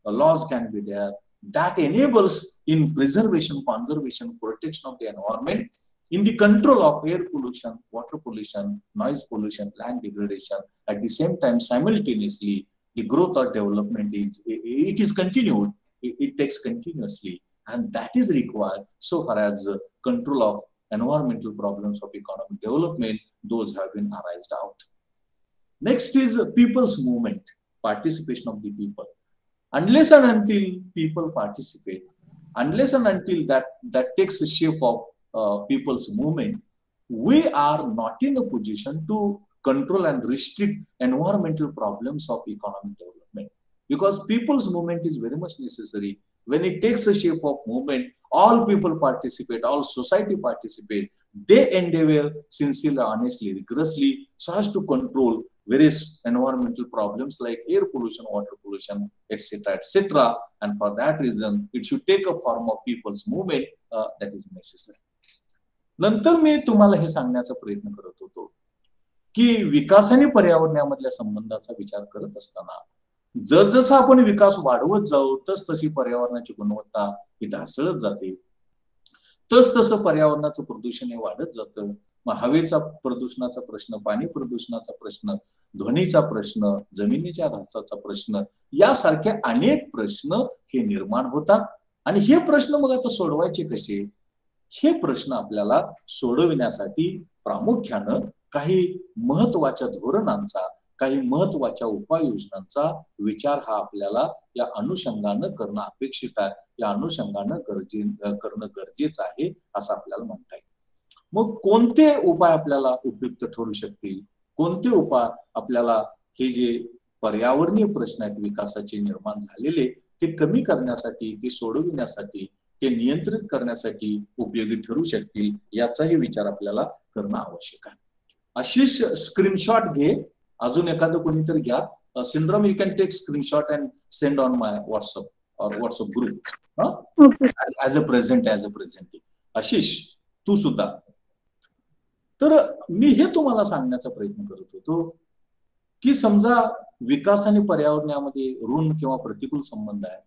laws can be there, that enables in preservation, conservation, protection of the environment, in the control of air pollution, water pollution, noise pollution, land degradation. At the same time, simultaneously, the growth or development is continued. It takes continuously, and that is required so far as control of environmental problems of economic development. Those have been arised out. Next is people's movement, participation of the people. Unless and until people participate, unless and until that takes the shape of people's movement, we are not in a position to control and restrict environmental problems of economic development, because people's movement is very much necessary. When it takes the shape of movement, all people participate, all society participate. They endeavor sincerely, honestly, rigorously, so as to control various environmental problems like air pollution, water pollution, etc., etc. And for that reason, it should take a form of people's movement that is necessary. नंतर मी तुम्हाला हे सांगण्याचा प्रयत्न करत होतो की विकास आणि पर्यावरणामधल्या संबंधाचा विचार करत असताना जसजसा आपण विकास वाढवत जाऊ, तशी पर्यावरणाची गुणवत्ता ही ढासळत जाते, तसं पर्यावरणाचं प्रदूषण हे वाढत जातं. मग हवेचा प्रदूषणाचा प्रश्न, पाणी प्रदूषणाचा प्रश्न, ध्वनीचा प्रश्न, जमिनीच्या ढासाचा प्रश्न, यासारखे अनेक प्रश्न हे निर्माण होतात. आणि हे प्रश्न मग आता सोडवायचे कसे? हे प्रश्न आपल्याला सोडविण्यासाठी प्रामुख्यानं काही महत्वाच्या धोरणांचा, काही महत्वाच्या उपाययोजनांचा विचार हा आपल्याला या अनुषंगानं करणं अपेक्षित आहे, या अनुषंगानं करणं गरजेचं आहे असं आपल्याला म्हणता येईल. मग कोणते उपाय आपल्याला उपयुक्त ठरू शकतील? कोणते उपाय आपल्याला हे जे पर्यावरणीय प्रश्न आहेत विकासाचे निर्माण झालेले ते कमी करण्यासाठी, ते सोडविण्यासाठी, ते नियंत्रित करण्यासाठी उपयोगी ठरू शकतील, याचाही विचार आपल्याला करणं आवश्यक आहे. आशिष स्क्रीनशॉट घे, अजून एखादं कोणीतरी घ्या. Syndrome, you can take screenshot and send on my WhatsApp or WhatsApp group as a present. Ashish, तू सुद्धा. तर मी हे तुम्हाला सांगण्याचा प्रयत्न करत होतो की समजा विकास आणि पर्यावरणामध्ये ऋण किंवा प्रतिकूल संबंध आहे.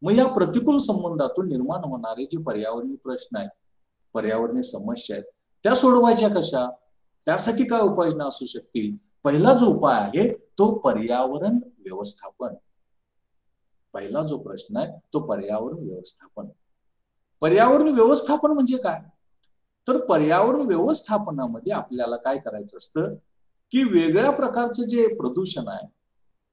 मग या प्रतिकूल संबंधातून निर्माण होणारे जे पर्यावरणीय प्रश्न आहेत, पर्यावरणीय समस्या आहेत, त्या सोडवायच्या कशा? त्यासाठी काय उपाययोजना असू शकतील? पहिला जो उपाय आहे तो पर्यावरण व्यवस्थापन. पहिला जो प्रश्न आहे तो पर्यावरण व्यवस्थापन. पर्यावरण व्यवस्थापन म्हणजे काय? तर पर्यावरण व्यवस्थापनामध्ये आपल्याला काय करायचं असतं की वेगळ्या प्रकारचं जे प्रदूषण आहे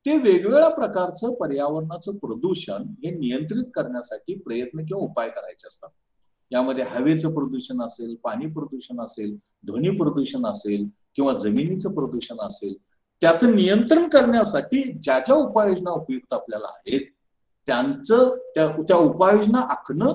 ते वेगवेगळ्या प्रकारचं पर्यावरणाचं प्रदूषण हे नियंत्रित करण्यासाठी प्रयत्न किंवा उपाय करायचे असतात. यामध्ये हवेचं प्रदूषण असेल, पाणी प्रदूषण असेल, ध्वनी प्रदूषण असेल किंवा जमिनीचं प्रदूषण असेल, त्याचं नियंत्रण करण्यासाठी ज्या ज्या उपाययोजना उपयुक्त आपल्याला आहेत त्यांचं त्या उपाययोजना आखणं,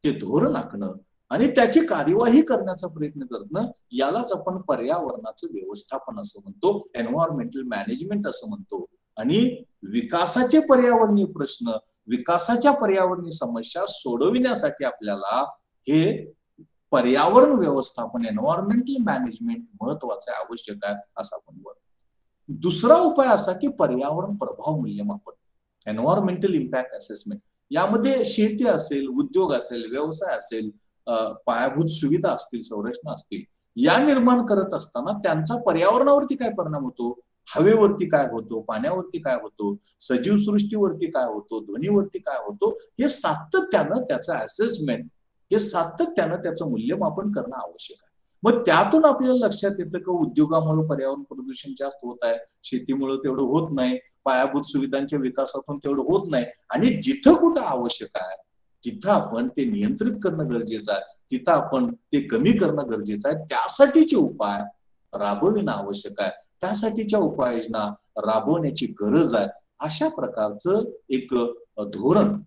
ते धोरण आखणं आणि त्याची कार्यवाही करण्याचा प्रयत्न करणं, यालाच आपण पर्यावरणाचं व्यवस्थापन असं म्हणतो, एन्व्हायरमेंटल मॅनेजमेंट असं म्हणतो. आणि विकासाचे पर्यावरणीय प्रश्न, विकासाच्या पर्यावरणीय समस्या सोडविण्यासाठी आपल्याला हे पर्यावरण व्यवस्थापन, एन्व्हायरमेंटल मॅनेजमेंट महत्वाचं आहे, आवश्यक आहे असं आपण म्हणतो. दुसरा उपाय असा की पर्यावरण प्रभाव मूल्यमापन, एन्व्हायरमेंटल इम्पॅक्ट असेसमेंट. यामध्ये शेती असेल, उद्योग असेल, व्यवसाय असेल, पायाभूत सुविधा असतील, संरचना असतील, या निर्माण करत असताना त्यांचा पर्यावरणावरती काय परिणाम होतो, हवेवरती काय होतो, पाण्यावरती काय होतो, सजीव सृष्टीवरती काय होतो, ध्वनीवरती काय होतो, हे सातत्यानं त्याचं असेसमेंट, हे सातत्यानं त्याचं मूल्यमापन करणं आवश्यक आहे. मग त्यातून आपल्याला लक्षात येतं की उद्योगामुळे पर्यावरण प्रदूषण जास्त होत आहे, शेतीमुळे तेवढं होत नाही, पायाभूत सुविधांच्या विकासातून तेवढं होत नाही, आणि जिथं कुठं आवश्यक आहे तिथं आपण ते नियंत्रित करणं गरजेचं आहे, तिथं आपण ते कमी करणं गरजेचं आहे. त्यासाठीचे उपाय राबविणं आवश्यक आहे, त्यासाठीच्या उपाययोजना राबवण्याची गरज आहे. अशा प्रकारचं एक धोरण,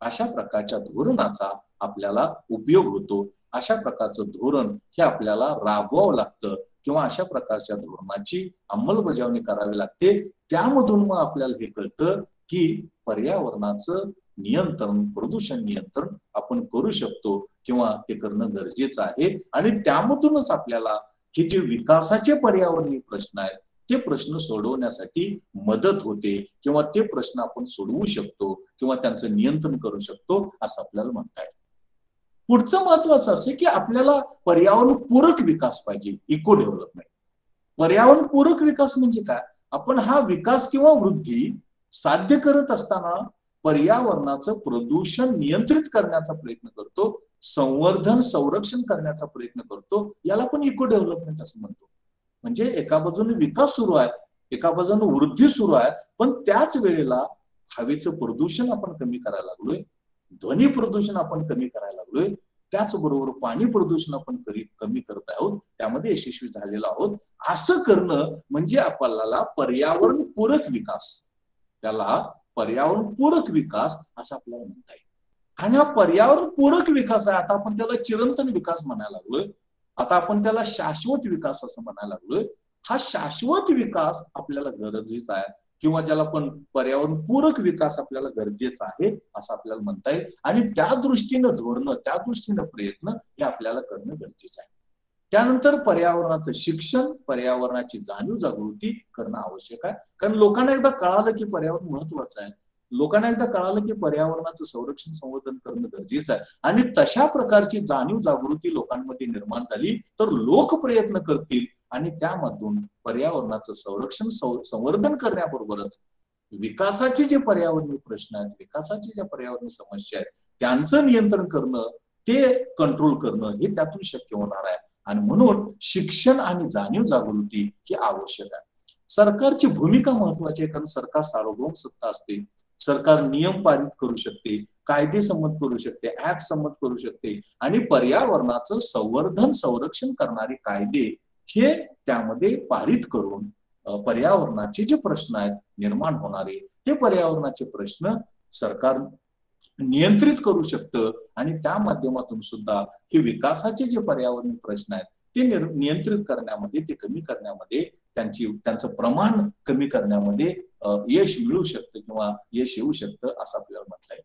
अशा प्रकारच्या धोरणाचा आपल्याला उपयोग होतो. अशा प्रकारचं धोरण हे आपल्याला राबवावं लागतं किंवा अशा प्रकारच्या धोरणाची अंमलबजावणी करावी लागते. त्यामधून मग आपल्याला हे कळतं की पर्यावरणाचं नियंत्रण, प्रदूषण नियंत्रण आपण करू शकतो किंवा ते करणं गरजेचं आहे. आणि त्यामधूनच आपल्याला हे जे विकासाचे पर्यावरणीय प्रश्न आहेत ते प्रश्न सोडवण्यासाठी मदत होते किंवा ते प्रश्न आपण सोडवू शकतो किंवा त्यांचं नियंत्रण करू शकतो असं आपल्याला म्हणता येईल. पुढचं महत्वाचं असं की आपल्याला पर्यावरण पूरक विकास पाहिजे, इको डेव्हलपमेंट. पर्यावरण पूरक विकास म्हणजे काय? आपण हा विकास किंवा वृद्धी साध्य करत असताना पर्यावरणाचं प्रदूषण नियंत्रित करण्याचा प्रयत्न करतो, संवर्धन संरक्षण करण्याचा प्रयत्न करतो. याला पण इको डेव्हलपमेंट असं म्हणतो. म्हणजे एका बाजूने विकास सुरू आहे, एका बाजूने वृद्धी सुरू आहे, पण त्याच वेळेला हवेचं प्रदूषण आपण कमी करायला लागलोय, ध्वनी प्रदूषण आपण कमी करायला लागलोय, त्याचबरोबर पाणी प्रदूषण आपण कमी करत आहोत, त्यामध्ये यशस्वी झालेलो आहोत. असं करणं म्हणजे आपल्याला पर्यावरण पूरक विकास, त्याला पर्यावरण पूरक विकास असं आपल्याला म्हणता येईल. आणि हा पर्यावरण पूरक विकास आहे. आता आपण त्याला चिरंतन विकास म्हणायला लागलोय, आता आपण त्याला शाश्वत विकास असं म्हणायला लागलोय. हा शाश्वत विकास आपल्याला गरजेचा आहे किंवा ज्याला आपण पर्यावरण पूरक विकास आपल्याला गरजेचा आहे असं आपल्याला म्हणता येईल. आणि त्या दृष्टीनं धोरणं, त्या दृष्टीनं प्रयत्न हे आपल्याला करणं गरजेचं आहे. त्यानंतर पर्यावरणाचं शिक्षण, पर्यावरणाची जाणीव जागृती करणं आवश्यक आहे. कारण लोकांना एकदा कळालं की पर्यावरण महत्वाचं आहे, लोकांना एकदा कळालं की पर्यावरणाचं संरक्षण संवर्धन करणं गरजेचं आहे आणि तशा प्रकारची जाणीव जागृती लोकांमध्ये निर्माण झाली तर लोक प्रयत्न करतील आणि त्यामधून पर्यावरणाचं संरक्षण संवर्धन करण्याबरोबरच विकासाचे जे पर्यावरणीय प्रश्न आहेत, विकासाच्या ज्या पर्यावरणीय समस्या आहेत त्यांचं नियंत्रण करणं, ते कंट्रोल करणं हे त्यातून शक्य होणार आहे. आणि म्हणून शिक्षण आणि जाणीव जागृती ही आवश्यक आहे. सरकारची भूमिका महत्वाची आहे, कारण सरकार सार्वभौम सत्ता असते. सरकार नियम पारित करू शकते, कायदे संमत करू शकते, ऍक्ट संमत करू शकते आणि पर्यावरणाचं संवर्धन संरक्षण करणारे कायदे हे त्यामध्ये पारित करून पर्यावरणाचे जे प्रश्न आहेत निर्माण होणारे ते पर्यावरणाचे प्रश्न सरकार नियंत्रित करू शकतं आणि त्या माध्यमातून सुद्धा हे विकासाचे जे पर्यावरणीय प्रश्न आहेत ते नियंत्रित करण्यामध्ये, ते कमी करण्यामध्ये, त्यांचं प्रमाण कमी करण्यामध्ये यश मिळू शकतं किंवा यश येऊ शकतं असं आपल्याला म्हणता येईल.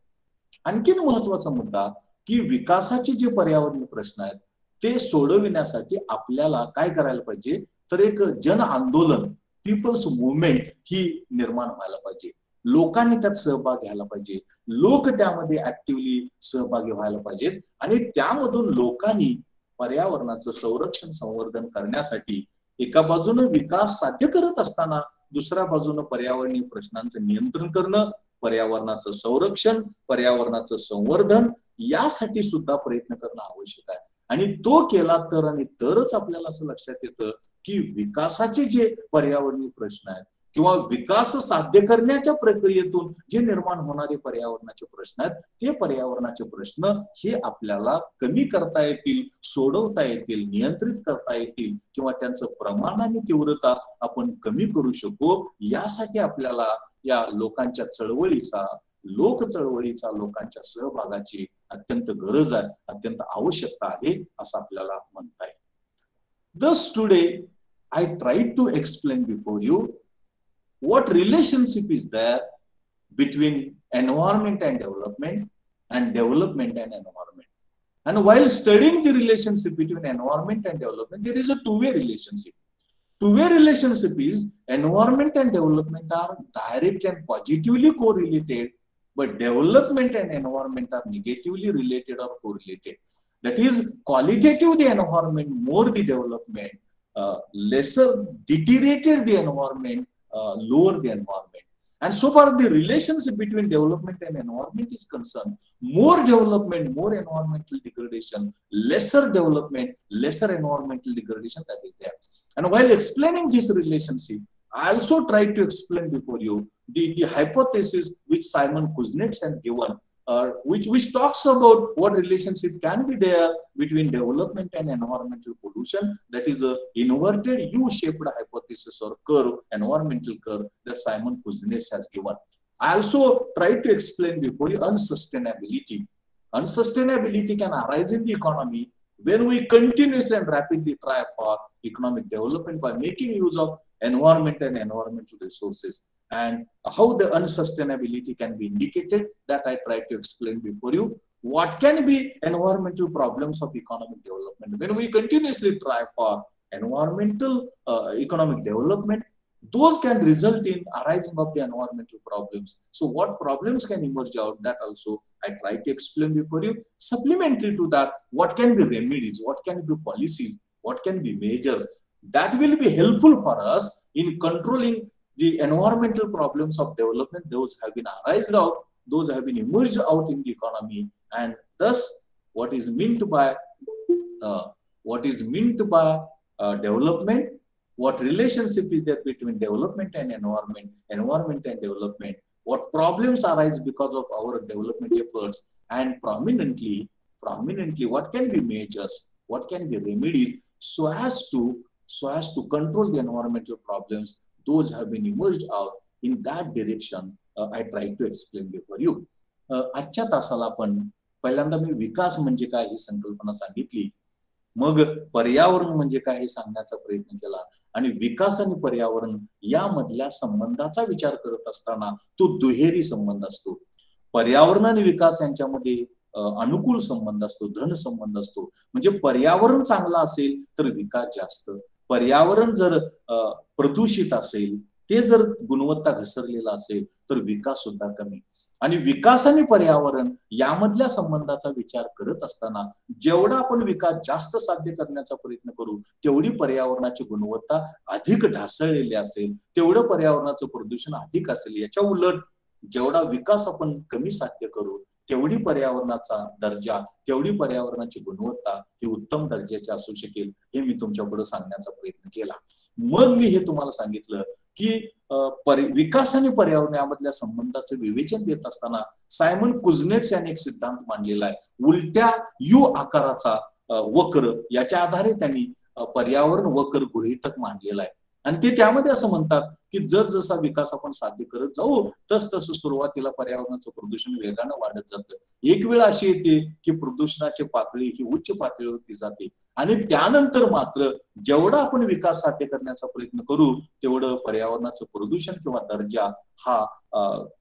आणखीन महत्वाचा मुद्दा की विकासाचे जे पर्यावरणीय प्रश्न आहेत ते सोडविण्यासाठी आपल्याला काय करायला पाहिजे, तर एक जन आंदोलन, पीपल्स मुवमेंट ही निर्माण व्हायला पाहिजे. लोकांनी त्यात सहभाग घ्यायला पाहिजे, लोक त्यामध्ये ऍक्टिव्हली सहभागी व्हायला पाहिजेत आणि त्यामधून लोकांनी पर्यावरणाचं संरक्षण संवर्धन करण्यासाठी एका बाजूने विकास साध्य करत असताना दुसऱ्या बाजूने पर्यावरणीय प्रश्नांचं नियंत्रण करणं, पर्यावरणाचं संरक्षण, पर्यावरणाचं संवर्धन यासाठी सुद्धा प्रयत्न करणं आवश्यक आहे. आणि तो केला तर आणि तरच आपल्याला असं लक्षात येतं की विकासाचे जे पर्यावरणीय प्रश्न आहेत किंवा विकास साध्य करण्याच्या प्रक्रियेतून जे निर्माण होणारे पर्यावरणाचे प्रश्न आहेत ते पर्यावरणाचे प्रश्न हे आपल्याला कमी करता येतील, सोडवता येतील, नियंत्रित करता येतील किंवा त्यांचं प्रमाण आणि तीव्रता आपण कमी करू शकू. यासाठी आपल्याला या लोकांच्या चळवळीचा, लोक चळवळीचा, लोकांच्या सहभागाची अत्यंत गरज आहे, अत्यंत आवश्यकता आहे असं आपल्याला म्हणता येईल. Thus today I tried to explain before you what relationship is there between environment and development and environment. And while studying the relationship between environment and development, there is a two-way relationship. Two-way relationship is environment and development are direct and positively correlated, but development and environment are negatively related or correlated. That is, qualitative the environment, more the development, lesser deteriorated the environment, lower the environment. And so far the relationship between development and environment is concerned, more development, more environmental degradation, lesser development, lesser environmental degradation that is there. And while explaining this relationship, I also tried to explain before you the hypothesis which Simon Kuznets has given, which talks about what relationship can be there between development and environmental pollution. That is a inverted U-shaped hypothesis or curve, environmental curve that Simon Kuznets has given. I also tried to explain before you unsustainability. Unsustainability can arise in the economy when we continuously and rapidly try for economic development by making use of environment and environmental resources, and how the unsustainability can be indicated, that I tried to explain before you. What can be environmental problems of economic development? When we continuously try for environmental economic development, those can result in arising of the environmental problems. So what problems can emerge out, that also I try to explain before you. Supplementary to that, what can be remedies, what can be policies, what can be measures that will be helpful for us in controlling the environmental problems of development. Those have been arised out, those have been emerged out in the economy, and thus what is meant by development, what relationship is there between development and environment and development, what problems arise because of our development efforts, and prominently what can be measures, what can be remedies so as to control the environmental problems. Those have been emerged out. In that direction I try to explain before you. आजच्या तासाला आपण पहिल्यांदा मी विकास म्हणजे काय ही संकल्पना सांगितली, मग पर्यावरण म्हणजे काय हे सांगण्याचा प्रयत्न केला, आणि विकास आणि पर्यावरण यामधल्या संबंधाचा विचार करत असताना तो दुहेरी संबंध असतो. पर्यावरण आणि विकास यांच्यामध्ये अनुकूल संबंध असतो, धन संबंध असतो. म्हणजे पर्यावरण चांगलं असेल तर विकास जास्त, पर्यावरण जर प्रदूषित असेल, ते जर गुणवत्ता घसरलेला असेल तर विकास सुद्धा कमी. आणि विकास आणि पर्यावरण यामधल्या संबंधाचा विचार करत असताना जेवढा आपण विकास जास्त साध्य करण्याचा प्रयत्न करू, तेवढी पर्यावरणाची गुणवत्ता अधिक ढासळलेली असेल, तेवढं पर्यावरणाचं प्रदूषण अधिक असेल. याच्या उलट जेवढा विकास आपण कमी साध्य करू, तेवढी पर्यावरणाचा दर्जा, तेवढी पर्यावरणाची गुणवत्ता ही उत्तम दर्जाची असू शकेल. हे मी तुमच्या पुढे सांगण्याचा प्रयत्न केला. मग मी हे तुम्हाला सांगितलं की विकास आणि पर्यावरण यामधल्या संबंधाचं विवेचन देत असताना सायमन कुझनेट्स यांनी एक सिद्धांत मांडलेला आहे, उलट्या यू आकाराचा वक्र. याच्या आधारे त्यांनी पर्यावरण वक्र गृहीतक मांडलेला आहे. आणि ते त्यामध्ये असं म्हणतात की जसा विकास आपण साध्य करत जाऊ तसं सुरुवातीला पर्यावरणाचं प्रदूषण वेगानं वाढत जातं. एक वेळ अशी येते की प्रदूषणाची पातळी ही उच्च पातळीवरती जाते, आणि त्यानंतर मात्र जेवढा आपण विकास साध्य करण्याचा प्रयत्न करू तेवढं पर्यावरणाचं प्रदूषण किंवा दर्जा हा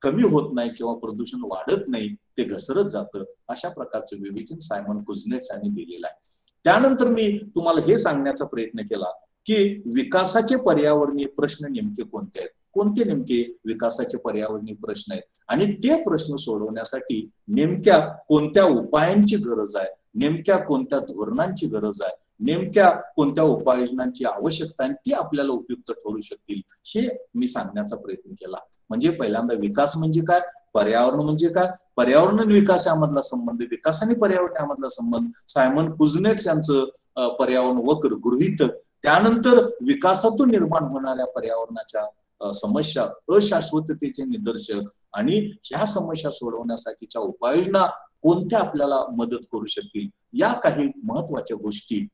कमी होत नाही किंवा प्रदूषण वाढत नाही, ते घसरत जातं. अशा प्रकारचं विवेचन सायमन कुझनेट्स यांनी दिलेलं आहे. त्यानंतर मी तुम्हाला हे सांगण्याचा प्रयत्न केला की विकासाचे पर्यावरणीय प्रश्न नेमके कोणते आहेत, कोणते नेमके विकासाचे पर्यावरणीय प्रश्न आहेत, आणि ते प्रश्न सोडवण्यासाठी नेमक्या कोणत्या उपायांची गरज आहे, नेमक्या कोणत्या धोरणांची गरज आहे, नेमक्या कोणत्या उपाययोजनांची आवश्यकता आहे, ती आपल्याला उपयुक्त ठरू शकतील, हे मी सांगण्याचा प्रयत्न केला. म्हणजे पहिल्यांदा विकास म्हणजे काय, पर्यावरण म्हणजे काय, पर्यावरण आणि विकास यामधला संबंध, विकास आणि पर्यावरण यामधला संबंध, सायमन कुझनेट्स यांचं पर्यावरण वक्र गृहीतक, त्यानंतर विकासातून निर्माण होणाऱ्या पर्यावरणाच्या समस्या, अशाश्वततेचे निदर्शक, आणि ह्या समस्या सोडवण्यासाठीच्या उपाययोजना कोणत्या आपल्याला मदत करू शकतील, या काही महत्वाच्या गोष्टी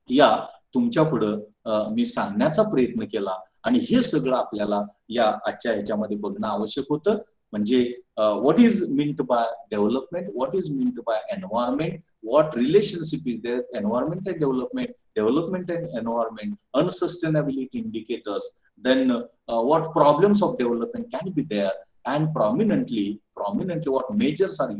या तुमच्या पुढं मी सांगण्याचा प्रयत्न केला. आणि हे सगळं आपल्याला या आजच्या ह्याच्यामध्ये बघणं आवश्यक होतं. म्हणजे what is meant by development, what is meant by environment, what relationship is there, environment and development and environment, unsustainability indicators, then what problems of development can be there, and prominently what measures are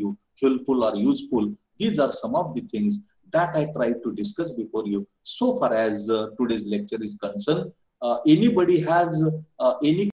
helpful or useful. These are some of the things that I tried to discuss before you. So far as today's lecture is concerned, anybody has any